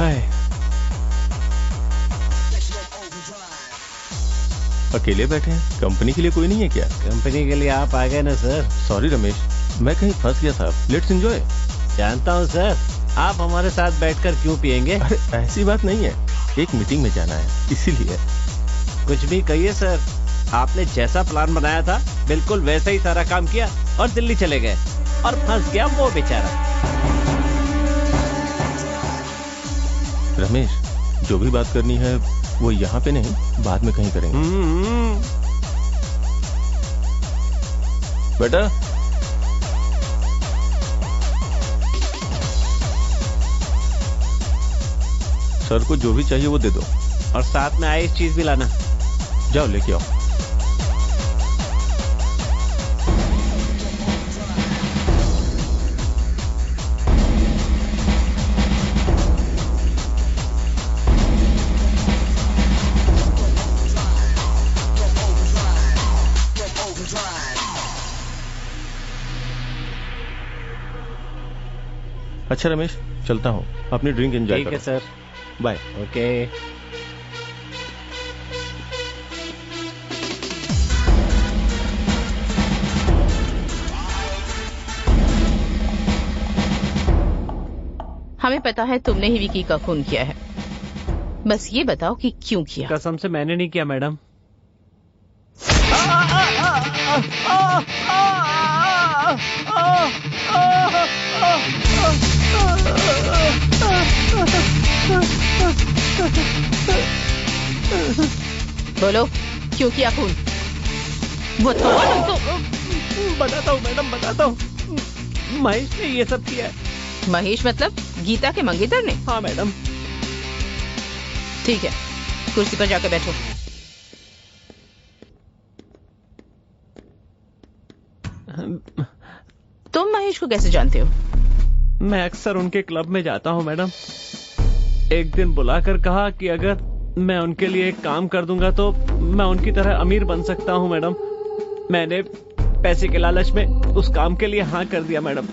अकेले बैठे हैं? कंपनी के लिए कोई नहीं है क्या? कंपनी के लिए आप आ गए ना सर। सॉरी रमेश, मैं कहीं फंस गया था। Let's enjoy. जानता हूँ सर, आप हमारे साथ बैठकर क्यों पियेंगे? अरे ऐसी बात नहीं है, एक मीटिंग में जाना है इसीलिए। कुछ भी कहिए सर, आपने जैसा प्लान बनाया था बिल्कुल वैसा ही सारा काम किया और दिल्ली चले गए और फंस गया वो बेचारा। रमेश, जो भी बात करनी है वो यहाँ पे नहीं, बाद में कहीं करेंगे। बेटा, सर को जो भी चाहिए वो दे दो। और साथ में आइस चीज भी लाना। जाओ लेके आओ। अच्छा रमेश, चलता हूँ, अपनी ड्रिंक एंजॉय करो। ठीक है सर, बाय। ओके। हमें पता है तुमने ही विकी का खून किया है, बस ये बताओ कि क्यों किया। कसम से मैंने नहीं किया मैडम। बोलो क्यों किया खून? वो तो बताता हूँ मैडम, बताता हूँ। महेश ने ये सब किया है। महेश मतलब गीता के मंगेतर ने? हाँ मैडम। ठीक है, कुर्सी पर जाकर बैठो। तुम महेश को कैसे जानते हो? मैं अक्सर उनके क्लब में जाता हूँ मैडम। एक दिन बुलाकर कहा कि अगर मैं उनके लिए एक काम कर दूंगा तो मैं उनकी तरह अमीर बन सकता हूँ मैडम। मैंने पैसे के लालच में उस काम के लिए हाँ कर दिया मैडम।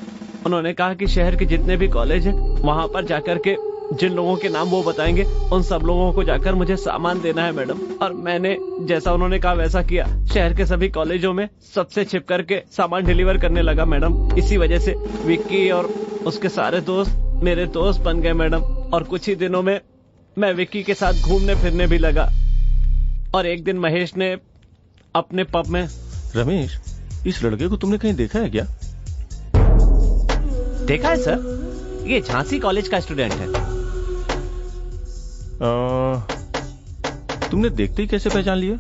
उन्होंने कहा कि शहर के जितने भी कॉलेज हैं वहां पर जाकर के जिन लोगों के नाम वो बताएंगे उन सब लोगों को जाकर मुझे सामान देना है मैडम। और मैंने जैसा उन्होंने कहा वैसा किया। शहर के सभी कॉलेजों में सबसे छिप करके सामान डिलीवर करने लगा मैडम। इसी वजह से विक्की और उसके सारे दोस्त मेरे दोस्त बन गए मैडम। और कुछ ही दिनों में मैं विक्की के साथ घूमने फिरने भी लगा। और एक दिन महेश ने अपने पब में। रमेश, इस लड़के को तुमने कहीं देखा है क्या? देखा है सर, ये झांसी कॉलेज का स्टूडेंट है। तुमने देखते ही कैसे पहचान लिया?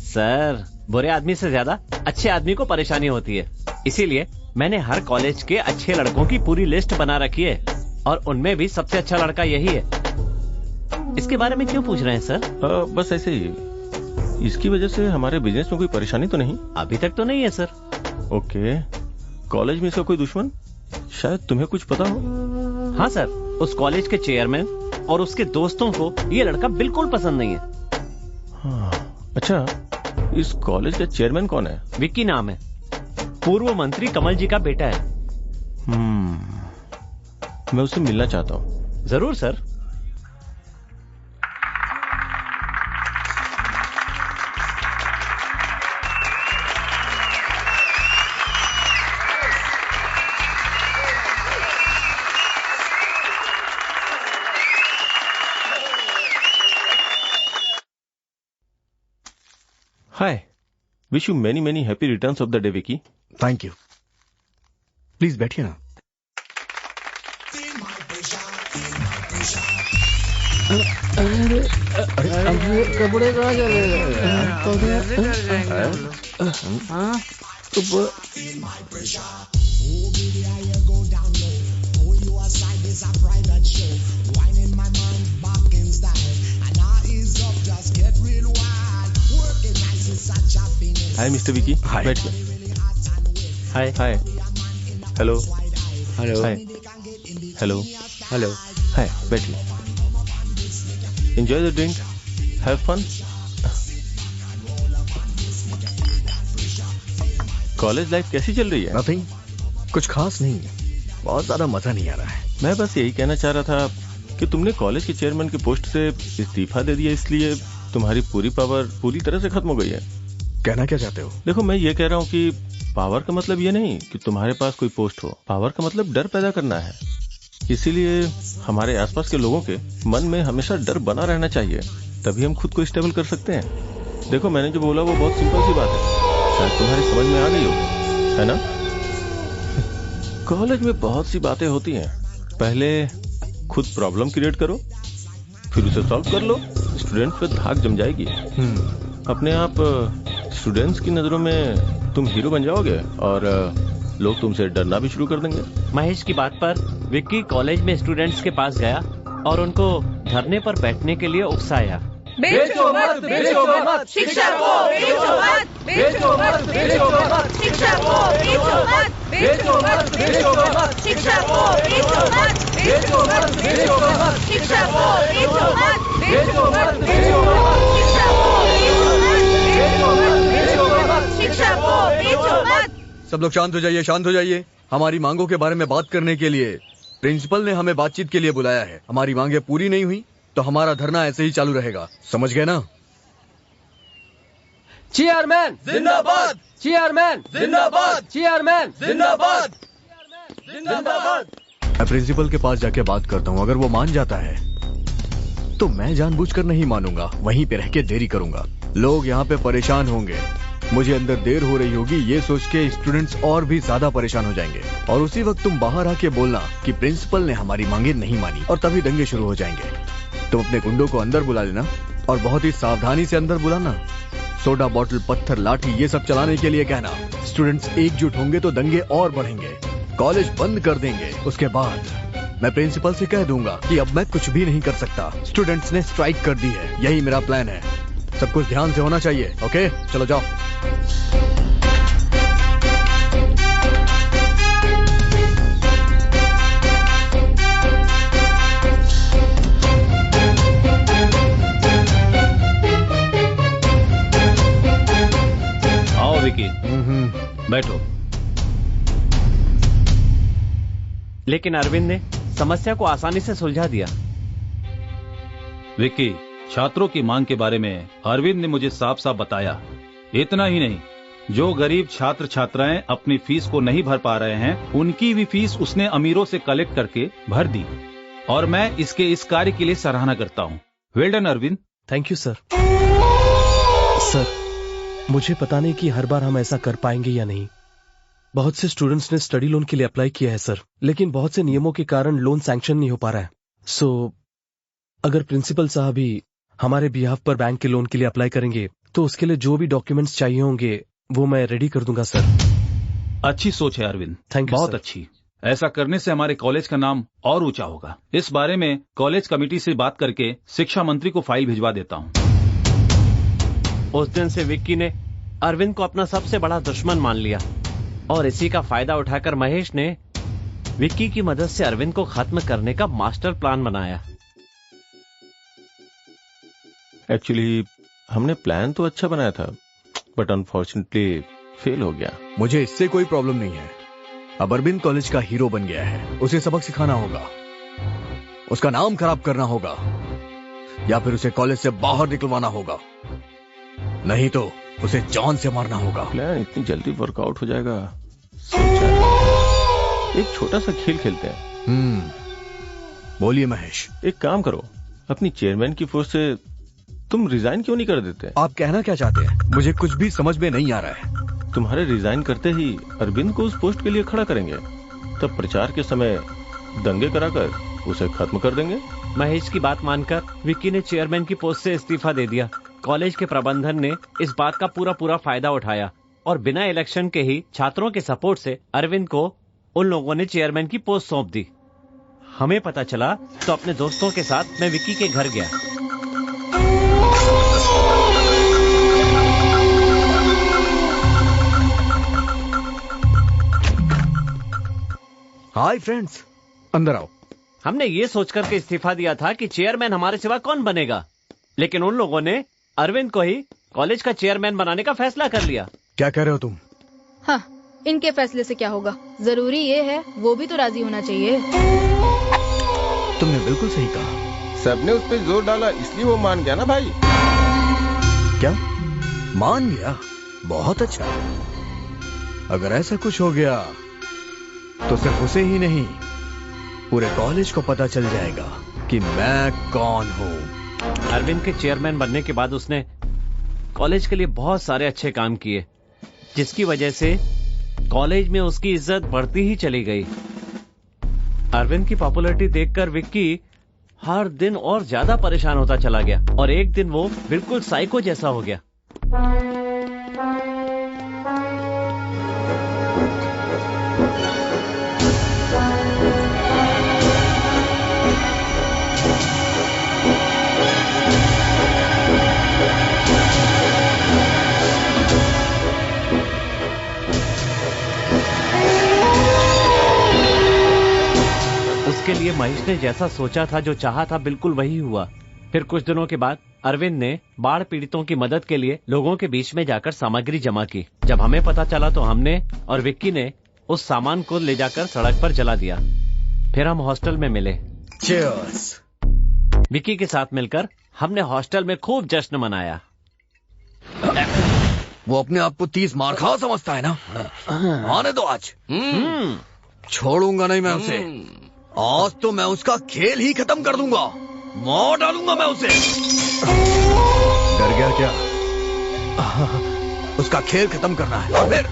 सर, बुरे आदमी से ज्यादा अच्छे आदमी को परेशानी होती है, इसीलिए मैंने हर कॉलेज के अच्छे लड़कों की पूरी लिस्ट बना रखी है और उनमें भी सबसे अच्छा लड़का यही है। इसके बारे में क्यों पूछ रहे हैं सर? बस ऐसे ही। इसकी वजह से हमारे बिजनेस में कोई परेशानी तो नहीं? अभी तक तो नहीं है सर। ओके। कॉलेज में इसका कोई दुश्मन? शायद तुम्हें कुछ पता हो। हाँ सर, उस कॉलेज के चेयरमैन और उसके दोस्तों को ये लड़का बिल्कुल पसंद नहीं है। हाँ, अच्छा, इस कॉलेज का चेयरमैन कौन है? विक्की नाम है, पूर्व मंत्री कमल जी का बेटा है। मैं उससे मिलना चाहता हूँ। जरूर sir. Hi. Wish you many many happy returns of the day, Vicky. Thank you. Please बैठिए ना। अरे कपड़े कहाँ चले हाय मिस्टर विकी। हाय। बैठ जाओ। Hi. Hi. Hello. Hello. Hi. Hello. Hello. Hi, बैठिए। Enjoy the drink, have fun. College life कैसी चल रही है? नथिंग, कुछ खास नहीं है, बहुत ज्यादा मजा नहीं आ रहा है। मैं बस यही कहना चाह रहा था कि तुमने कॉलेज के चेयरमैन की पोस्ट से इस्तीफा दे दिया, इसलिए तुम्हारी पूरी पावर पूरी तरह से खत्म हो गई है। कहना क्या चाहते हो? देखो, मैं ये कह रहा हूँ कि पावर का मतलब ये नहीं कि तुम्हारे पास कोई पोस्ट हो। पावर का मतलब डर पैदा करना है। इसीलिए हमारे आसपास के लोगों के मन में हमेशा डर बना रहना चाहिए, तभी हम खुद को स्टेबल कर सकते हैं। देखो, मैंने जो बोला वो बहुत सिंपल सी बात है, शायद तुम्हारी समझ में आ गई होगी, है ना? कॉलेज में बहुत सी बातें होती हैं। पहले खुद प्रॉब्लम क्रिएट करो, फिर उसे सॉल्व कर लो, स्टूडेंट पे धाक जम जाएगी। अपने आप स्टूडेंट्स की नजरों में तुम हीरो बन जाओगे और लोग तुमसे डरना भी शुरू कर देंगे। महेश की बात पर विक्की कॉलेज में स्टूडेंट्स के पास गया और उनको धरने पर बैठने के लिए उकसाया। बेचो मत, बेचो मत, शिक्षा को बेचो मत, बेचो मत, बेचो मत, शिक्षा को बेचो मत, बेचो मत, बेचो मत, शिक्षा को बेचो मत, बेचो मत, बेचो मत, शिक्षा को बेचो मत, बेचो मत, बेचो मत, शिक्षा को बेचो मत, बेचो मत, बेचो मत, शिक्षा को बेचो मत। सब लोग शांत हो जाइए, शांत हो जाइए। हमारी मांगों के बारे में बात करने के लिए प्रिंसिपल ने हमें बातचीत के लिए बुलाया है। हमारी मांगे पूरी नहीं हुई तो हमारा धरना ऐसे ही चालू रहेगा, समझ गए ना? चेयरमैन जिंदाबाद, चेयरमैन जिंदाबाद, चेयरमैन जिंदाबाद, जिंदाबाद। मैं प्रिंसिपल के पास जाके बात करता हूँ। अगर वो मान जाता है तो मैं जानबूझकर नहीं मानूंगा, वहीं पे रह के देरी करूंगा। लोग यहाँ पे परेशान होंगे, मुझे अंदर देर हो रही होगी, ये सोच के स्टूडेंट्स और भी ज्यादा परेशान हो जाएंगे। और उसी वक्त तुम बाहर आके बोलना कि प्रिंसिपल ने हमारी मांगे नहीं मानी, और तभी दंगे शुरू हो जाएंगे। तुम अपने गुंडों को अंदर बुला लेना और बहुत ही सावधानी से अंदर बुलाना। सोडा बॉटल, पत्थर, लाठी ये सब चलाने के लिए कहना। स्टूडेंट्स एकजुट होंगे तो दंगे और बढ़ेंगे, कॉलेज बंद कर देंगे। उसके बाद मैं प्रिंसिपल से कह दूंगा कि अब मैं कुछ भी नहीं कर सकता, स्टूडेंट्स ने स्ट्राइक कर दी है। यही मेरा प्लान है। सब कुछ ध्यान से होना चाहिए, ओके? चलो जाओ। आओ विकी, बैठो। लेकिन अरविंद ने समस्या को आसानी से सुलझा दिया। विक्की, छात्रों की मांग के बारे में अरविंद ने मुझे साफ साफ बताया। इतना ही नहीं, जो गरीब छात्र छात्राएं अपनी फीस को नहीं भर पा रहे हैं, उनकी भी फीस उसने अमीरों से कलेक्ट करके भर दी। और मैं इसके इस कार्य के लिए सराहना करता हूँ। Well done Arvind. Thank you sir. Sir, मुझे पता नहीं कि हर बार हम ऐसा कर पाएंगे या नहीं। बहुत से स्टूडेंट्स ने स्टडी लोन के लिए अप्लाई किया है सर, लेकिन बहुत से नियमों के कारण लोन सैंक्शन नहीं हो पा रहा है। सो अगर प्रिंसिपल साहब भी हमारे बिहाफ पर बैंक के लोन के लिए अप्लाई करेंगे तो उसके लिए जो भी डॉक्यूमेंट्स चाहिए होंगे वो मैं रेडी कर दूंगा सर। अच्छी सोच है अरविंद, थैंक यू। बहुत अच्छी। ऐसा करने से हमारे कॉलेज का नाम और ऊंचा होगा। इस बारे में कॉलेज कमेटी से बात करके शिक्षा मंत्री को फाइल भिजवा देता हूँ। उस दिन से विक्की ने अरविंद को अपना सबसे बड़ा दुश्मन मान लिया और इसी का फायदा उठाकर महेश ने विक्की की मदद से अरविंद को खत्म करने का मास्टर प्लान बनाया। एक्चुअली हमने प्लान तो अच्छा बनाया था, बट अनफॉर्चुनेटली फेल हो गया। मुझे इससे कोई प्रॉब्लम नहीं है। अब अरविंद कॉलेज का हीरो बन गया है, उसे सबक सिखाना होगा, उसका नाम खराब करना होगा, या फिर उसे कॉलेज से बाहर निकलवाना होगा, नहीं तो उसे जान से मारना होगा। प्लान इतनी जल्दी वर्कआउट हो जाएगा? एक छोटा सा खेल खेलते हैं। बोलिए महेश। एक काम करो, अपनी चेयरमैन की पोस्ट से तुम रिजाइन क्यों नहीं कर देते? आप कहना क्या चाहते हैं? मुझे कुछ भी समझ में नहीं आ रहा है। तुम्हारे रिजाइन करते ही अरविंद को उस पोस्ट के लिए खड़ा करेंगे, तब प्रचार के समय दंगे कराकर उसे खत्म कर देंगे। महेश की बात मानकर विक्की ने चेयरमैन की पोस्ट से इस्तीफा दे दिया। कॉलेज के प्रबंधन ने इस बात का पूरा फायदा उठाया और बिना इलेक्शन के ही छात्रों के सपोर्ट से अरविंद को उन लोगों ने चेयरमैन की पोस्ट सौंप दी। हमें पता चला तो अपने दोस्तों के साथ मैं विक्की के घर गया। हाय फ्रेंड्स, अंदर आओ। हमने ये सोचकर के इस्तीफा दिया था कि चेयरमैन हमारे सिवा कौन बनेगा, लेकिन उन लोगों ने अरविंद को ही कॉलेज का चेयरमैन बनाने का फैसला कर लिया। क्या कह रहे हो तुम? हाँ, इनके फैसले से क्या होगा? जरूरी ये है वो भी तो राजी होना चाहिए। तुमने बिल्कुल सही कहा। सबने उस पर जोर डाला इसलिए वो मान गया ना भाई। क्या मान गया? बहुत अच्छा। अगर ऐसा कुछ हो गया तो सिर्फ उसे ही नहीं, पूरे कॉलेज को पता चल जाएगा कि मैं कौन हूँ। अरविंद के चेयरमैन बनने के बाद उसने कॉलेज के लिए बहुत सारे अच्छे काम किए, जिसकी वजह से कॉलेज में उसकी इज्जत बढ़ती ही चली गई। अरविंद की पॉपुलैरिटी देखकर विक्की हर दिन और ज्यादा परेशान होता चला गया और एक दिन वो बिल्कुल साइको जैसा हो गया। उसके लिए महेश ने जैसा सोचा था, जो चाहा था, बिल्कुल वही हुआ। फिर कुछ दिनों के बाद अरविंद ने बाढ़ पीड़ितों की मदद के लिए लोगों के बीच में जाकर सामग्री जमा की। जब हमें पता चला तो हमने और विक्की ने उस सामान को ले जाकर सड़क पर जला दिया। फिर हम हॉस्टल में मिले। Cheers! विक्की के साथ मिलकर हमने हॉस्टल में खूब जश्न मनाया। वो अपने आप को 30 मार खा समझता है ना। आने दो आज। छोड़ूंगा नहीं मैं उसे। आज तो मैं उसका खेल ही खत्म कर दूंगा। मार डालूंगा मैं उसे। डर गया क्या? उसका खेल खत्म करना है और फिर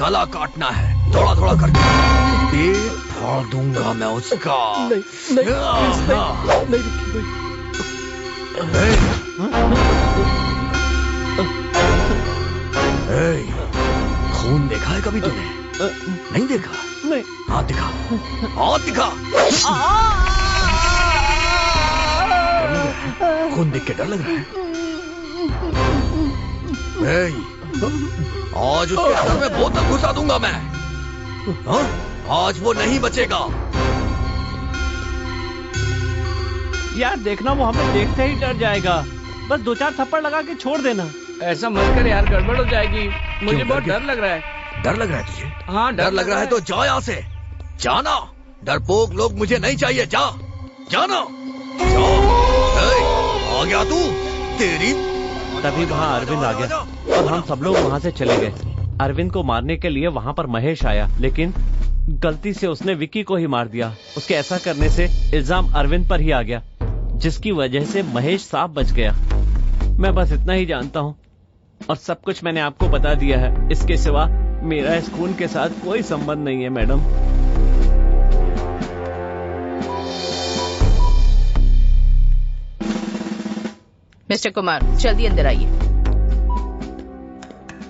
गला काटना है, थोड़ा थोड़ा करके। पेट फाड़ दूंगा मैं उसका। नहीं, खून देखा है कभी तूने? नहीं देखा? नहीं। हाथ दिखा, हाथ दिखा। खून देख के डर लग रहा है? आज उसके सर में बोतल घुसा दूंगा मैं। हाँ? आज वो नहीं बचेगा। यार देखना, वो हमें देखते ही डर जाएगा। बस 2-4 थप्पड़ लगा के छोड़ देना। ऐसा मत कर यार, गड़बड़ हो जाएगी। मुझे बहुत डर लग रहा है। डर लग रहा है तुझे? हाँ, डर लग रहा है तो जा यहाँ से। जाना। डरपोक लोग मुझे नहीं चाहिए। जा, जाना। आ गया तू? तेरी। तभी वहाँ अरविंद आ गया और हम सब लोग वहाँ से चले गए। अरविंद को मारने के लिए वहाँ पर महेश आया, लेकिन गलती से उसने विक्की को ही मार दिया। उसके ऐसा करने से इल्जाम अरविंद पर ही आ गया, जिसकी वजह से महेश साफ बच गया। मैं बस इतना ही जानता हूँ और सब कुछ मैंने आपको बता दिया है। इसके सिवा मेरा इस खून के साथ कोई संबंध नहीं है मैडम। मिस्टर कुमार, जल्दी अंदर आइए।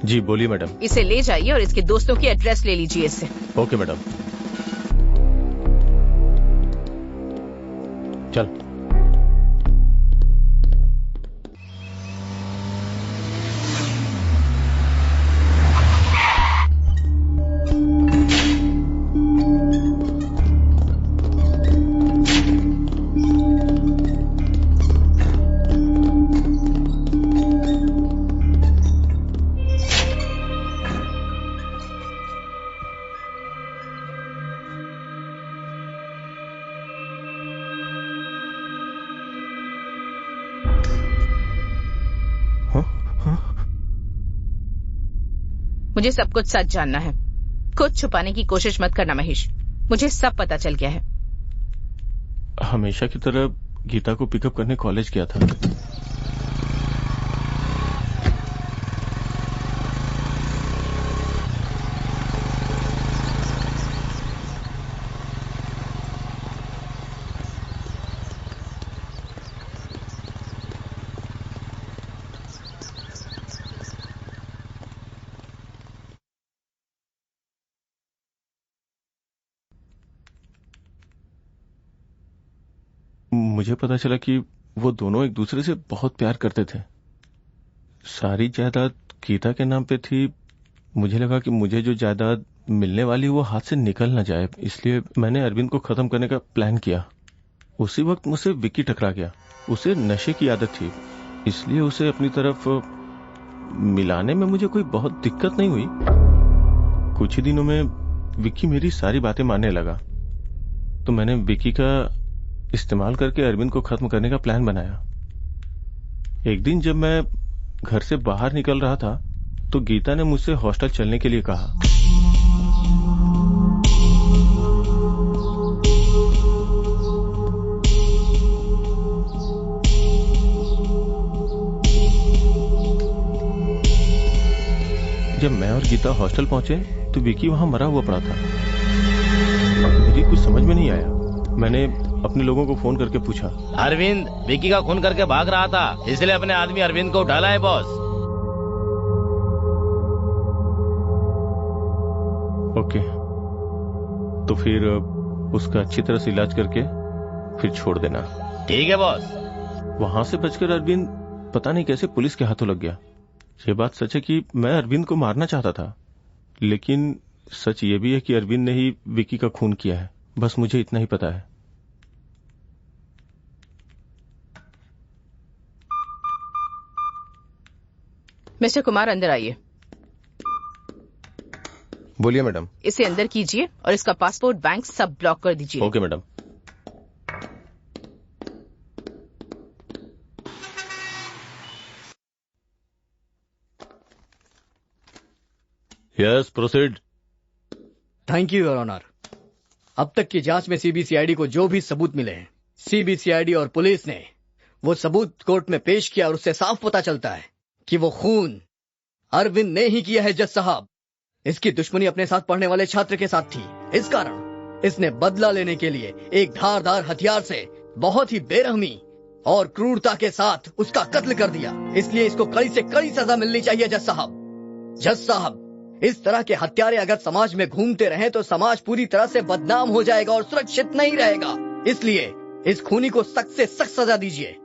जी बोलिए मैडम। इसे ले जाइए और इसके दोस्तों की एड्रेस ले लीजिए इससे। Okay madam. चल। मुझे सब कुछ सच जानना है। कुछ छुपाने की कोशिश मत करना महेश। मुझे सब पता चल गया है। हमेशा की तरह गीता को पिकअप करने कॉलेज गया था। मुझे पता चला कि वो दोनों एक दूसरे से बहुत प्यार करते थे। सारी जायदाद गीता के नाम पे थी। मुझे लगा कि मुझे जो जायदाद मिलने वाली वो हाथ से निकल ना जाए, इसलिए मैंने अरविंद को खत्म करने का प्लान किया। उसी वक्त मुझसे विक्की टकरा गया। उसे नशे की आदत थी, इसलिए उसे अपनी तरफ मिलाने में मुझे कोई बहुत दिक्कत नहीं हुई। कुछ ही दिनों में विक्की मेरी सारी बातें मानने लगा, तो मैंने विक्की का इस्तेमाल करके अरविंद को खत्म करने का प्लान बनाया। एक दिन जब मैं घर से बाहर निकल रहा था तो गीता ने मुझसे हॉस्टल चलने के लिए कहा। जब मैं और गीता हॉस्टल पहुंचे तो विक्की वहां मरा हुआ पड़ा था। मुझे कुछ समझ में नहीं आया। मैंने अपने लोगों को फोन करके पूछा। अरविंद विक्की का खून करके भाग रहा था, इसलिए अपने आदमी अरविंद को उठाला है बॉस। ओके, तो फिर उसका अच्छी तरह से इलाज करके फिर छोड़ देना। ठीक है बॉस। वहां से बचकर अरविंद पता नहीं कैसे पुलिस के हाथों लग गया। ये बात सच है कि मैं अरविंद को मारना चाहता था, लेकिन सच ये भी है कि अरविंद ने ही विक्की का खून किया है। बस मुझे इतना ही पता है। मिस्टर कुमार अंदर आइए। बोलिए मैडम। इसे अंदर कीजिए और इसका पासपोर्ट, बैंक सब ब्लॉक कर दीजिए। Okay madam. Yes, proceed. Thank you your honour. अब तक की जांच में सीबीसीआईडी को जो भी सबूत मिले हैं, सीबीसीआईडी और पुलिस ने वो सबूत कोर्ट में पेश किया और उससे साफ पता चलता है कि वो खून अरविंद ने ही किया है। जज साहब, इसकी दुश्मनी अपने साथ पढ़ने वाले छात्र के साथ थी। इस कारण इसने बदला लेने के लिए एक धारदार हथियार से बहुत ही बेरहमी और क्रूरता के साथ उसका कत्ल कर दिया। इसलिए इसको कड़ी से कड़ी सजा मिलनी चाहिए जज साहब। जज साहब, इस तरह के हत्यारे अगर समाज में घूमते रहें तो समाज पूरी तरह से बदनाम हो जाएगा और सुरक्षित नहीं रहेगा। इसलिए इस खूनी को सख्त से सख्त सजा दीजिए।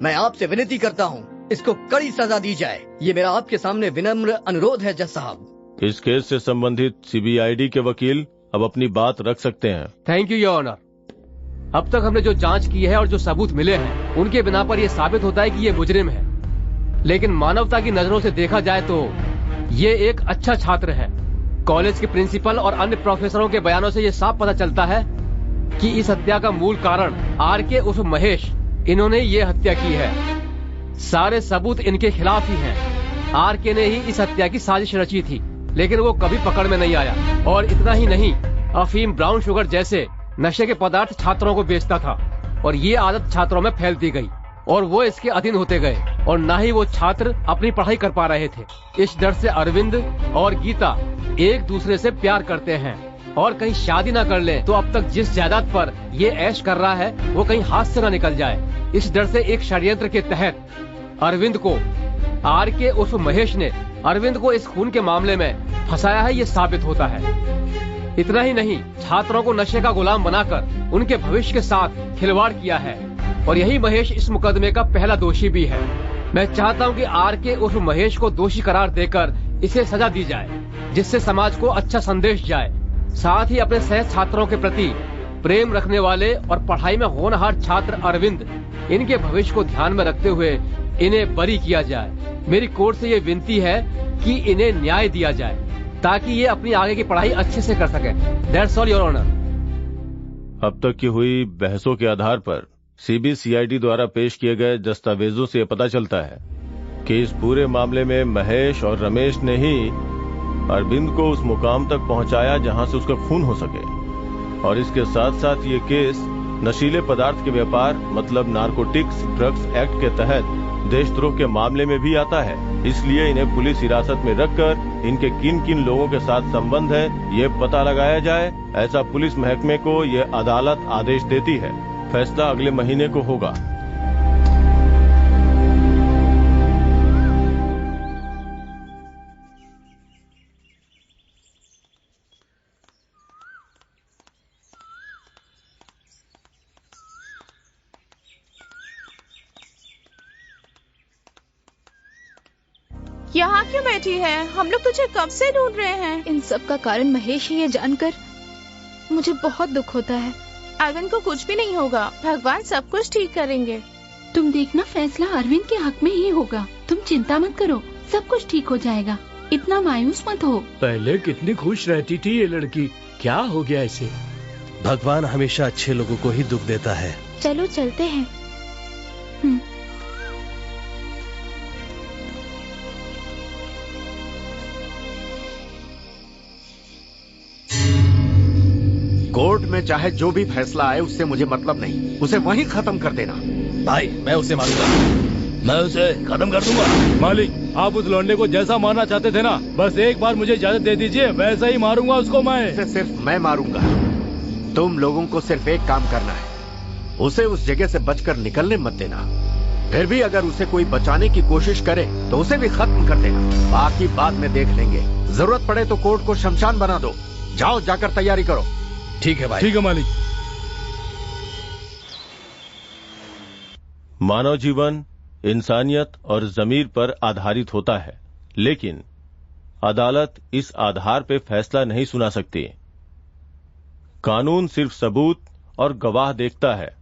मैं आपसे विनती करता हूँ, इसको कड़ी सजा दी जाए। ये मेरा आपके सामने विनम्र अनुरोध है जज साहब। इस केस से संबंधित सीबीआईडी के वकील अब अपनी बात रख सकते हैं। Thank you your honour. अब तक हमने जो जांच की है और जो सबूत मिले हैं, उनके बिना पर यह साबित होता है कि ये मुजरिम है। लेकिन मानवता की नजरों से देखा जाए तो ये एक अच्छा छात्र है। कॉलेज के प्रिंसिपल और अन्य प्रोफेसरों के बयानों से ये साफ पता चलता है कि इस हत्या का मूल कारण आरके उर्फ महेश, इन्होंने ये हत्या की है। सारे सबूत इनके खिलाफ ही हैं। आरके ने ही इस हत्या की साजिश रची थी, लेकिन वो कभी पकड़ में नहीं आया। और इतना ही नहीं, अफीम, ब्राउन शुगर जैसे नशे के पदार्थ छात्रों को बेचता था और ये आदत छात्रों में फैलती गई और वो इसके अधीन होते गए और न ही वो छात्र अपनी पढ़ाई कर पा रहे थे। इस डर से अरविंद और गीता एक दूसरे से प्यार करते हैं और कहीं शादी न कर ले तो अब तक जिस जायदाद पर ये ऐश कर रहा है वो कहीं हाथ से न निकल जाए। इस डर से एक षड्यंत्र के तहत अरविंद को, आरके उर्फ महेश ने अरविंद को इस खून के मामले में फंसाया है, ये साबित होता है। इतना ही नहीं, छात्रों को नशे का गुलाम बनाकर उनके भविष्य के साथ खिलवाड़ किया है और यही महेश इस मुकदमे का पहला दोषी भी है। मैं चाहता हूं कि आरके उर्फ महेश को दोषी करार देकर इसे सजा दी जाए, जिससे समाज को अच्छा संदेश जाए। साथ ही अपने सह छात्रों के प्रति प्रेम रखने वाले और पढ़ाई में होनहार छात्र अरविंद, इनके भविष्य को ध्यान में रखते हुए इन्हें बरी किया जाए। मेरी कोर्ट से ये विनती है कि इन्हें न्याय दिया जाए ताकि ये अपनी आगे की पढ़ाई अच्छे से कर सके। That's all your honour. अब तक की हुई बहसों के आधार पर सीबीसीआईडी द्वारा पेश किए गए दस्तावेजों से पता चलता है कि इस पूरे मामले में महेश और रमेश ने ही अरविंद को उस मुकाम तक पहुंचाया जहां से उसका खून हो सके। और इसके साथ साथ ये केस नशीले पदार्थ के व्यापार मतलब नारकोटिक्स ड्रग्स एक्ट के तहत देशद्रोह के मामले में भी आता है। इसलिए इन्हें पुलिस हिरासत में रखकर इनके किन किन लोगों के साथ संबंध है ये पता लगाया जाए, ऐसा पुलिस महकमे को ये अदालत आदेश देती है। फैसला अगले महीने को होगा। यहाँ क्यों बैठी है? हम लोग तुझे कब से ढूंढ रहे हैं। इन सब का कारण महेश ही, ये जानकर मुझे बहुत दुख होता है। अरविंद को कुछ भी नहीं होगा, भगवान सब कुछ ठीक करेंगे। तुम देखना, फैसला अरविंद के हक में ही होगा। तुम चिंता मत करो, सब कुछ ठीक हो जाएगा। इतना मायूस मत हो। पहले कितनी खुश रहती थी ये लड़की, क्या हो गया इसे? भगवान हमेशा अच्छे लोगों को ही दुख देता है। चलो चलते हैं। कोर्ट में चाहे जो भी फैसला आए उससे मुझे मतलब नहीं, उसे वहीं खत्म कर देना। भाई मैं उसे मारूंगा, मैं उसे खत्म कर दूंगा। मालिक, आप उस लौंडे को जैसा मारना चाहते थे ना, बस एक बार मुझे इजाजत दे दीजिए, वैसा ही मारूंगा उसको मैं। उसे सिर्फ मैं मारूंगा। तुम लोगों को सिर्फ एक काम करना है, उसे उस जगह से बचकर निकलने मत देना। फिर भी अगर उसे कोई बचाने की कोशिश करे तो उसे भी खत्म कर देना। बाकी बाद में देख लेंगे, जरूरत पड़े तो कोर्ट को शमशान बना दो। जाओ, जाकर तैयारी करो। ठीक है भाई। ठीक है मालिक। मानव जीवन इंसानियत और जमीर पर आधारित होता है, लेकिन अदालत इस आधार पर फैसला नहीं सुना सकती। कानून सिर्फ सबूत और गवाह देखता है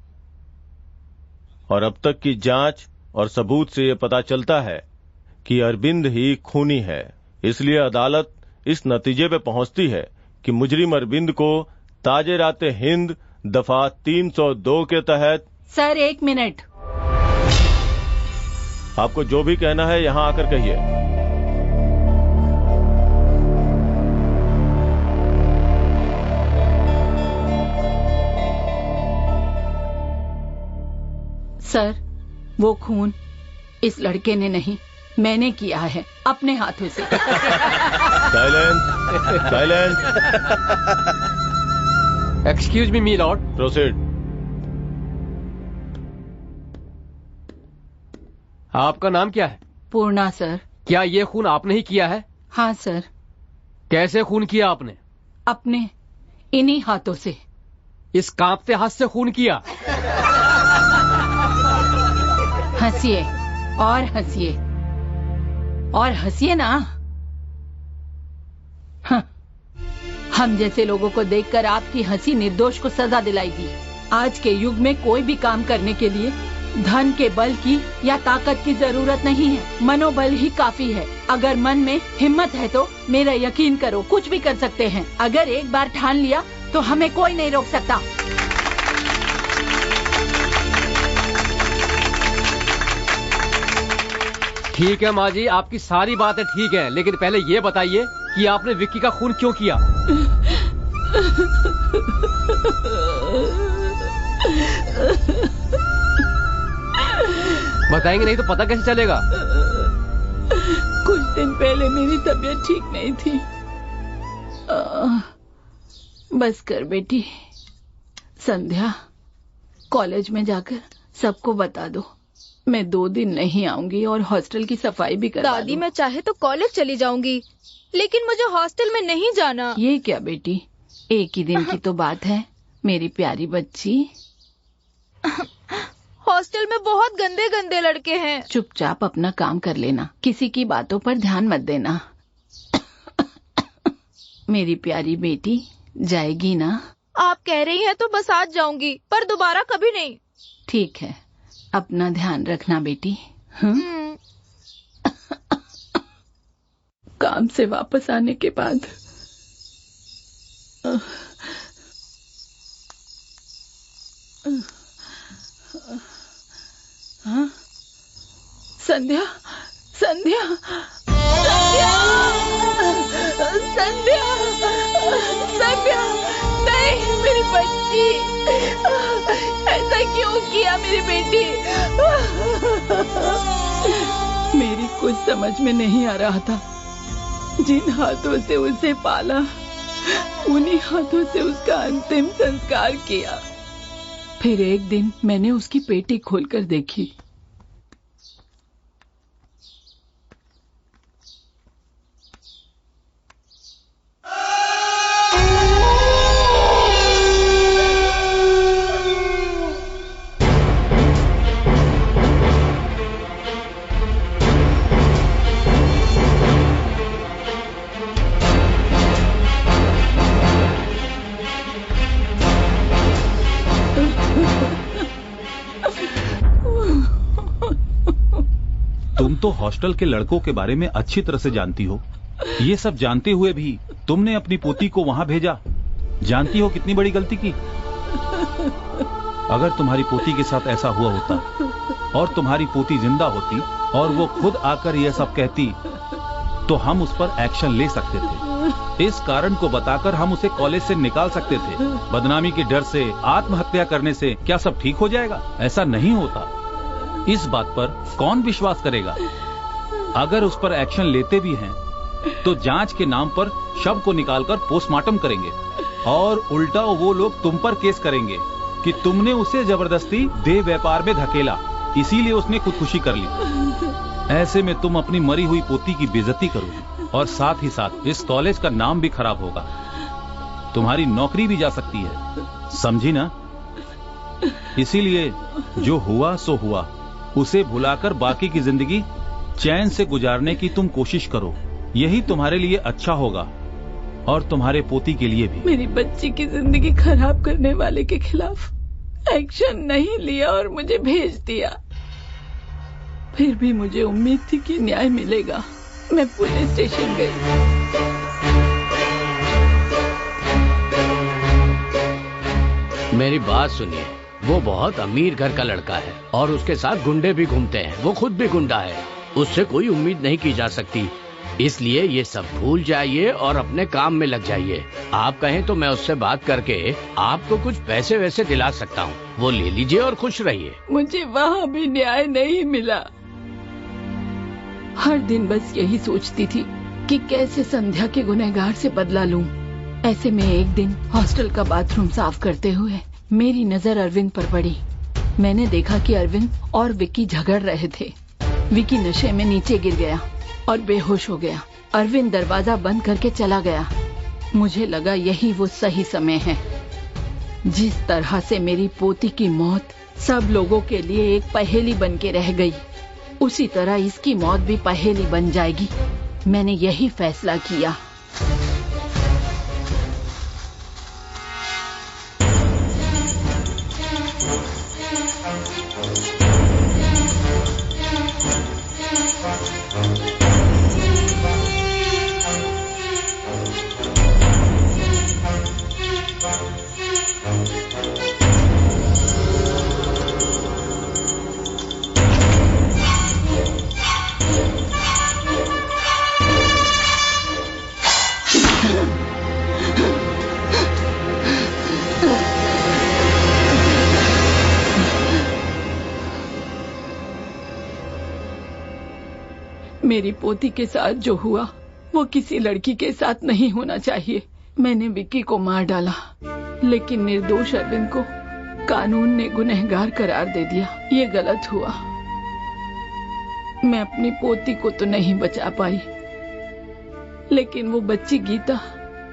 और अब तक की जांच और सबूत से यह पता चलता है कि अरविंद ही खूनी है। इसलिए अदालत इस नतीजे पे पहुंचती है कि मुजरिम अरविंद को ताजे राते हिंद दफा 302 के तहत। Sir 1 minute. आपको जो भी कहना है यहां आकर कहिए। सर वो खून इस लड़के ने नहीं, मैंने किया है अपने हाथों से। Silence, silence. एक्सक्यूज मी मी लॉर्ड। प्रोसीड। आपका नाम क्या है? पूर्णा सर। क्या ये खून आपने ही किया है? हाँ सर। कैसे खून किया आपने? अपने इन्हीं हाथों से। इस कांपते हाथ से खून किया? हंसिए और हंसिए और हंसिए ना। हाँ। हम जैसे लोगों को देखकर आपकी हंसी निर्दोष को सजा दिलाएगी। आज के युग में कोई भी काम करने के लिए धन के बल की या ताकत की जरूरत नहीं है, मनोबल ही काफी है। अगर मन में हिम्मत है तो मेरा यकीन करो कुछ भी कर सकते हैं। अगर एक बार ठान लिया तो हमें कोई नहीं रोक सकता। ठीक है माँ जी, आपकी सारी बातें ठीक है, लेकिन पहले ये बताइए कि आपने विक्की का खून क्यों किया? बताएंगे नहीं तो पता कैसे चलेगा? कुछ दिन पहले मेरी तबीयत ठीक नहीं थी। बस कर बेटी, संध्या कॉलेज में जाकर सबको बता दो मैं 2 दिन नहीं आऊंगी और हॉस्टल की सफाई भी करवा दादी मैं चाहे तो कॉलेज चली जाऊंगी, लेकिन मुझे हॉस्टल में नहीं जाना। ये क्या बेटी, एक ही दिन की तो बात है मेरी प्यारी बच्ची। हॉस्टल में बहुत गंदे गंदे लड़के हैं। चुपचाप अपना काम कर लेना, किसी की बातों पर ध्यान मत देना। मेरी प्यारी बेटी जाएगी ना? आप कह रही हैं तो बस आज जाऊंगी, पर दोबारा कभी नहीं। ठीक है, अपना ध्यान रखना बेटी। काम से वापस आने के बाद हाँ? संध्या, संध्या, संध्या, संध्या, संध्या, नहीं मेरी बच्ची, ऐसा क्यों किया मेरी बेटी? मेरी कुछ समझ में नहीं आ रहा था। जिन हाथों से उसे पाला उन्हीं हाथों से उसका अंतिम संस्कार किया। फिर एक दिन मैंने उसकी पेटी खोलकर देखी। तुम तो हॉस्टल के लड़कों के बारे में अच्छी तरह से जानती हो। ये सब जानते हुए भी तुमने अपनी पोती को वहां भेजा। जानती हो कितनी बड़ी गलती की। अगर तुम्हारी पोती के साथ ऐसा हुआ होता और तुम्हारी पोती जिंदा होती और वो खुद आकर यह सब कहती तो हम उस पर एक्शन ले सकते थे। इस कारण को बताकर हम उसे कॉलेज से निकाल सकते थे। बदनामी के डर से आत्महत्या करने से क्या सब ठीक हो जाएगा? ऐसा नहीं होता। इस बात पर कौन विश्वास करेगा? अगर उस पर एक्शन लेते भी हैं तो जांच के नाम पर शव को निकालकर पोस्टमार्टम करेंगे और उल्टा वो लोग तुम पर केस करेंगे कि तुमने उसे जबरदस्ती देह व्यापार में धकेला, इसीलिए उसने खुदकुशी कर ली। ऐसे में तुम अपनी मरी हुई पोती की बेइज्जती करोगे और साथ ही साथ इस कॉलेज का नाम भी खराब होगा। तुम्हारी नौकरी भी जा सकती है, समझी ना? इसीलिए जो हुआ सो हुआ, उसे भुलाकर बाकी की जिंदगी चैन से गुजारने की तुम कोशिश करो। यही तुम्हारे लिए अच्छा होगा और तुम्हारे पोती के लिए भी। मेरी बच्ची की जिंदगी खराब करने वाले के खिलाफ एक्शन नहीं लिया और मुझे भेज दिया। फिर भी मुझे उम्मीद थी कि न्याय मिलेगा। मैं पुलिस स्टेशन गई। मेरी बात सुनिए, वो बहुत अमीर घर का लड़का है और उसके साथ गुंडे भी घूमते हैं। वो खुद भी गुंडा है, उससे कोई उम्मीद नहीं की जा सकती। इसलिए ये सब भूल जाइए और अपने काम में लग जाइए। आप कहें तो मैं उससे बात करके आपको कुछ पैसे वैसे दिला सकता हूँ, वो ले लीजिए और खुश रहिए। मुझे वहाँ भी न्याय नहीं मिला। हर दिन बस यही सोचती थी कि कैसे संध्या के गुनहगार से बदला लूं। ऐसे में एक दिन हॉस्टल का बाथरूम साफ करते हुए मेरी नजर अरविंद पर पड़ी। मैंने देखा कि अरविंद और विक्की झगड़ रहे थे। विक्की नशे में नीचे गिर गया और बेहोश हो गया। अरविंद दरवाजा बंद करके चला गया। मुझे लगा यही वो सही समय है। जिस तरह से मेरी पोती की मौत सब लोगों के लिए एक पहेली बन के रह गई, उसी तरह इसकी मौत भी पहेली बन जाएगी। मैंने यही फैसला किया। मेरी पोती के साथ जो हुआ वो किसी लड़की के साथ नहीं होना चाहिए। मैंने विक्की को मार डाला, लेकिन निर्दोष अरविंद को कानून ने गुनहगार करार दे दिया। ये गलत हुआ। मैं अपनी पोती को तो नहीं बचा पाई, लेकिन वो बच्ची गीता,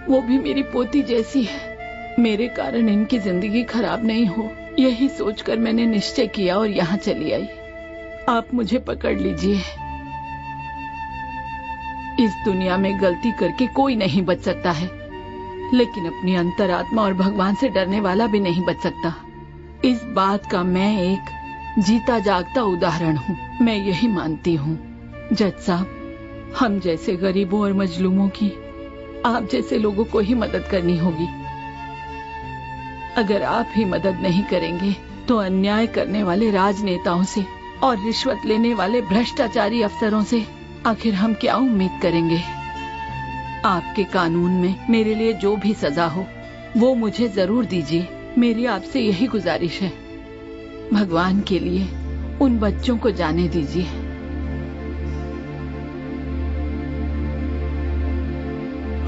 वो भी मेरी पोती जैसी है। मेरे कारण इनकी जिंदगी खराब नहीं हो, यही सोचकर मैंने निश्चय किया और यहाँ चली आई। आप मुझे पकड़ लीजिए। इस दुनिया में गलती करके कोई नहीं बच सकता है, लेकिन अपनी अंतरात्मा और भगवान से डरने वाला भी नहीं बच सकता। इस बात का मैं एक जीता जागता उदाहरण हूँ। मैं यही मानती हूँ जज साहब, हम जैसे गरीबों और मजलूमों की आप जैसे लोगों को ही मदद करनी होगी। अगर आप ही मदद नहीं करेंगे तो अन्याय करने वाले राजनेताओं से और रिश्वत लेने वाले भ्रष्टाचारी अफसरों से आखिर हम क्या उम्मीद करेंगे। आपके कानून में मेरे लिए जो भी सजा हो वो मुझे जरूर दीजिए। मेरी आपसे यही गुजारिश है। भगवान के लिए उन बच्चों को जाने दीजिए।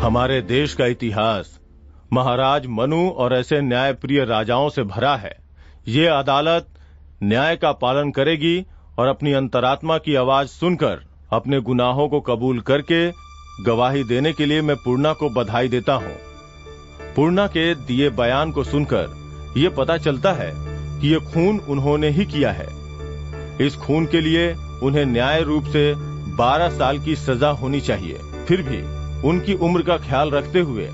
हमारे देश का इतिहास महाराज मनु और ऐसे न्यायप्रिय राजाओं से भरा है। ये अदालत न्याय का पालन करेगी और अपनी अंतरात्मा की आवाज सुनकर अपने गुनाहों को कबूल करके गवाही देने के लिए मैं पूर्णा को बधाई देता हूं। पूर्णा के दिए बयान को सुनकर ये पता चलता है कि ये खून उन्होंने ही किया है। इस खून के लिए उन्हें न्याय रूप से 12 साल की सजा होनी चाहिए। फिर भी उनकी उम्र का ख्याल रखते हुए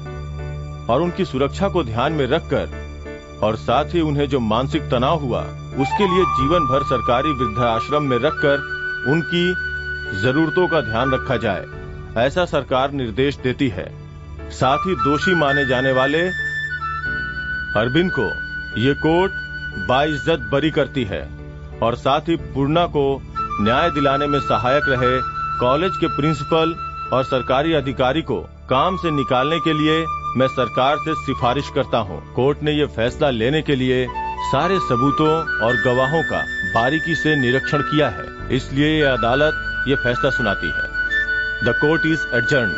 और उनकी सुरक्षा को ध्यान में रखकर और साथ ही उन्हें जो मानसिक तनाव हुआ उसके लिए जीवन भर सरकारी वृद्धाश्रम में रखकर उनकी जरूरतों का ध्यान रखा जाए, ऐसा सरकार निर्देश देती है। साथ ही दोषी माने जाने वाले अरविंद को ये कोर्ट बाइज्जत बरी करती है और साथ ही पूर्णा को न्याय दिलाने में सहायक रहे कॉलेज के प्रिंसिपल और सरकारी अधिकारी को काम से निकालने के लिए मैं सरकार से सिफारिश करता हूँ। कोर्ट ने ये फैसला लेने के लिए सारे सबूतों और गवाहों का बारीकी से निरीक्षण किया है, इसलिए ये अदालत ये फैसला सुनाती है। The court is adjourned.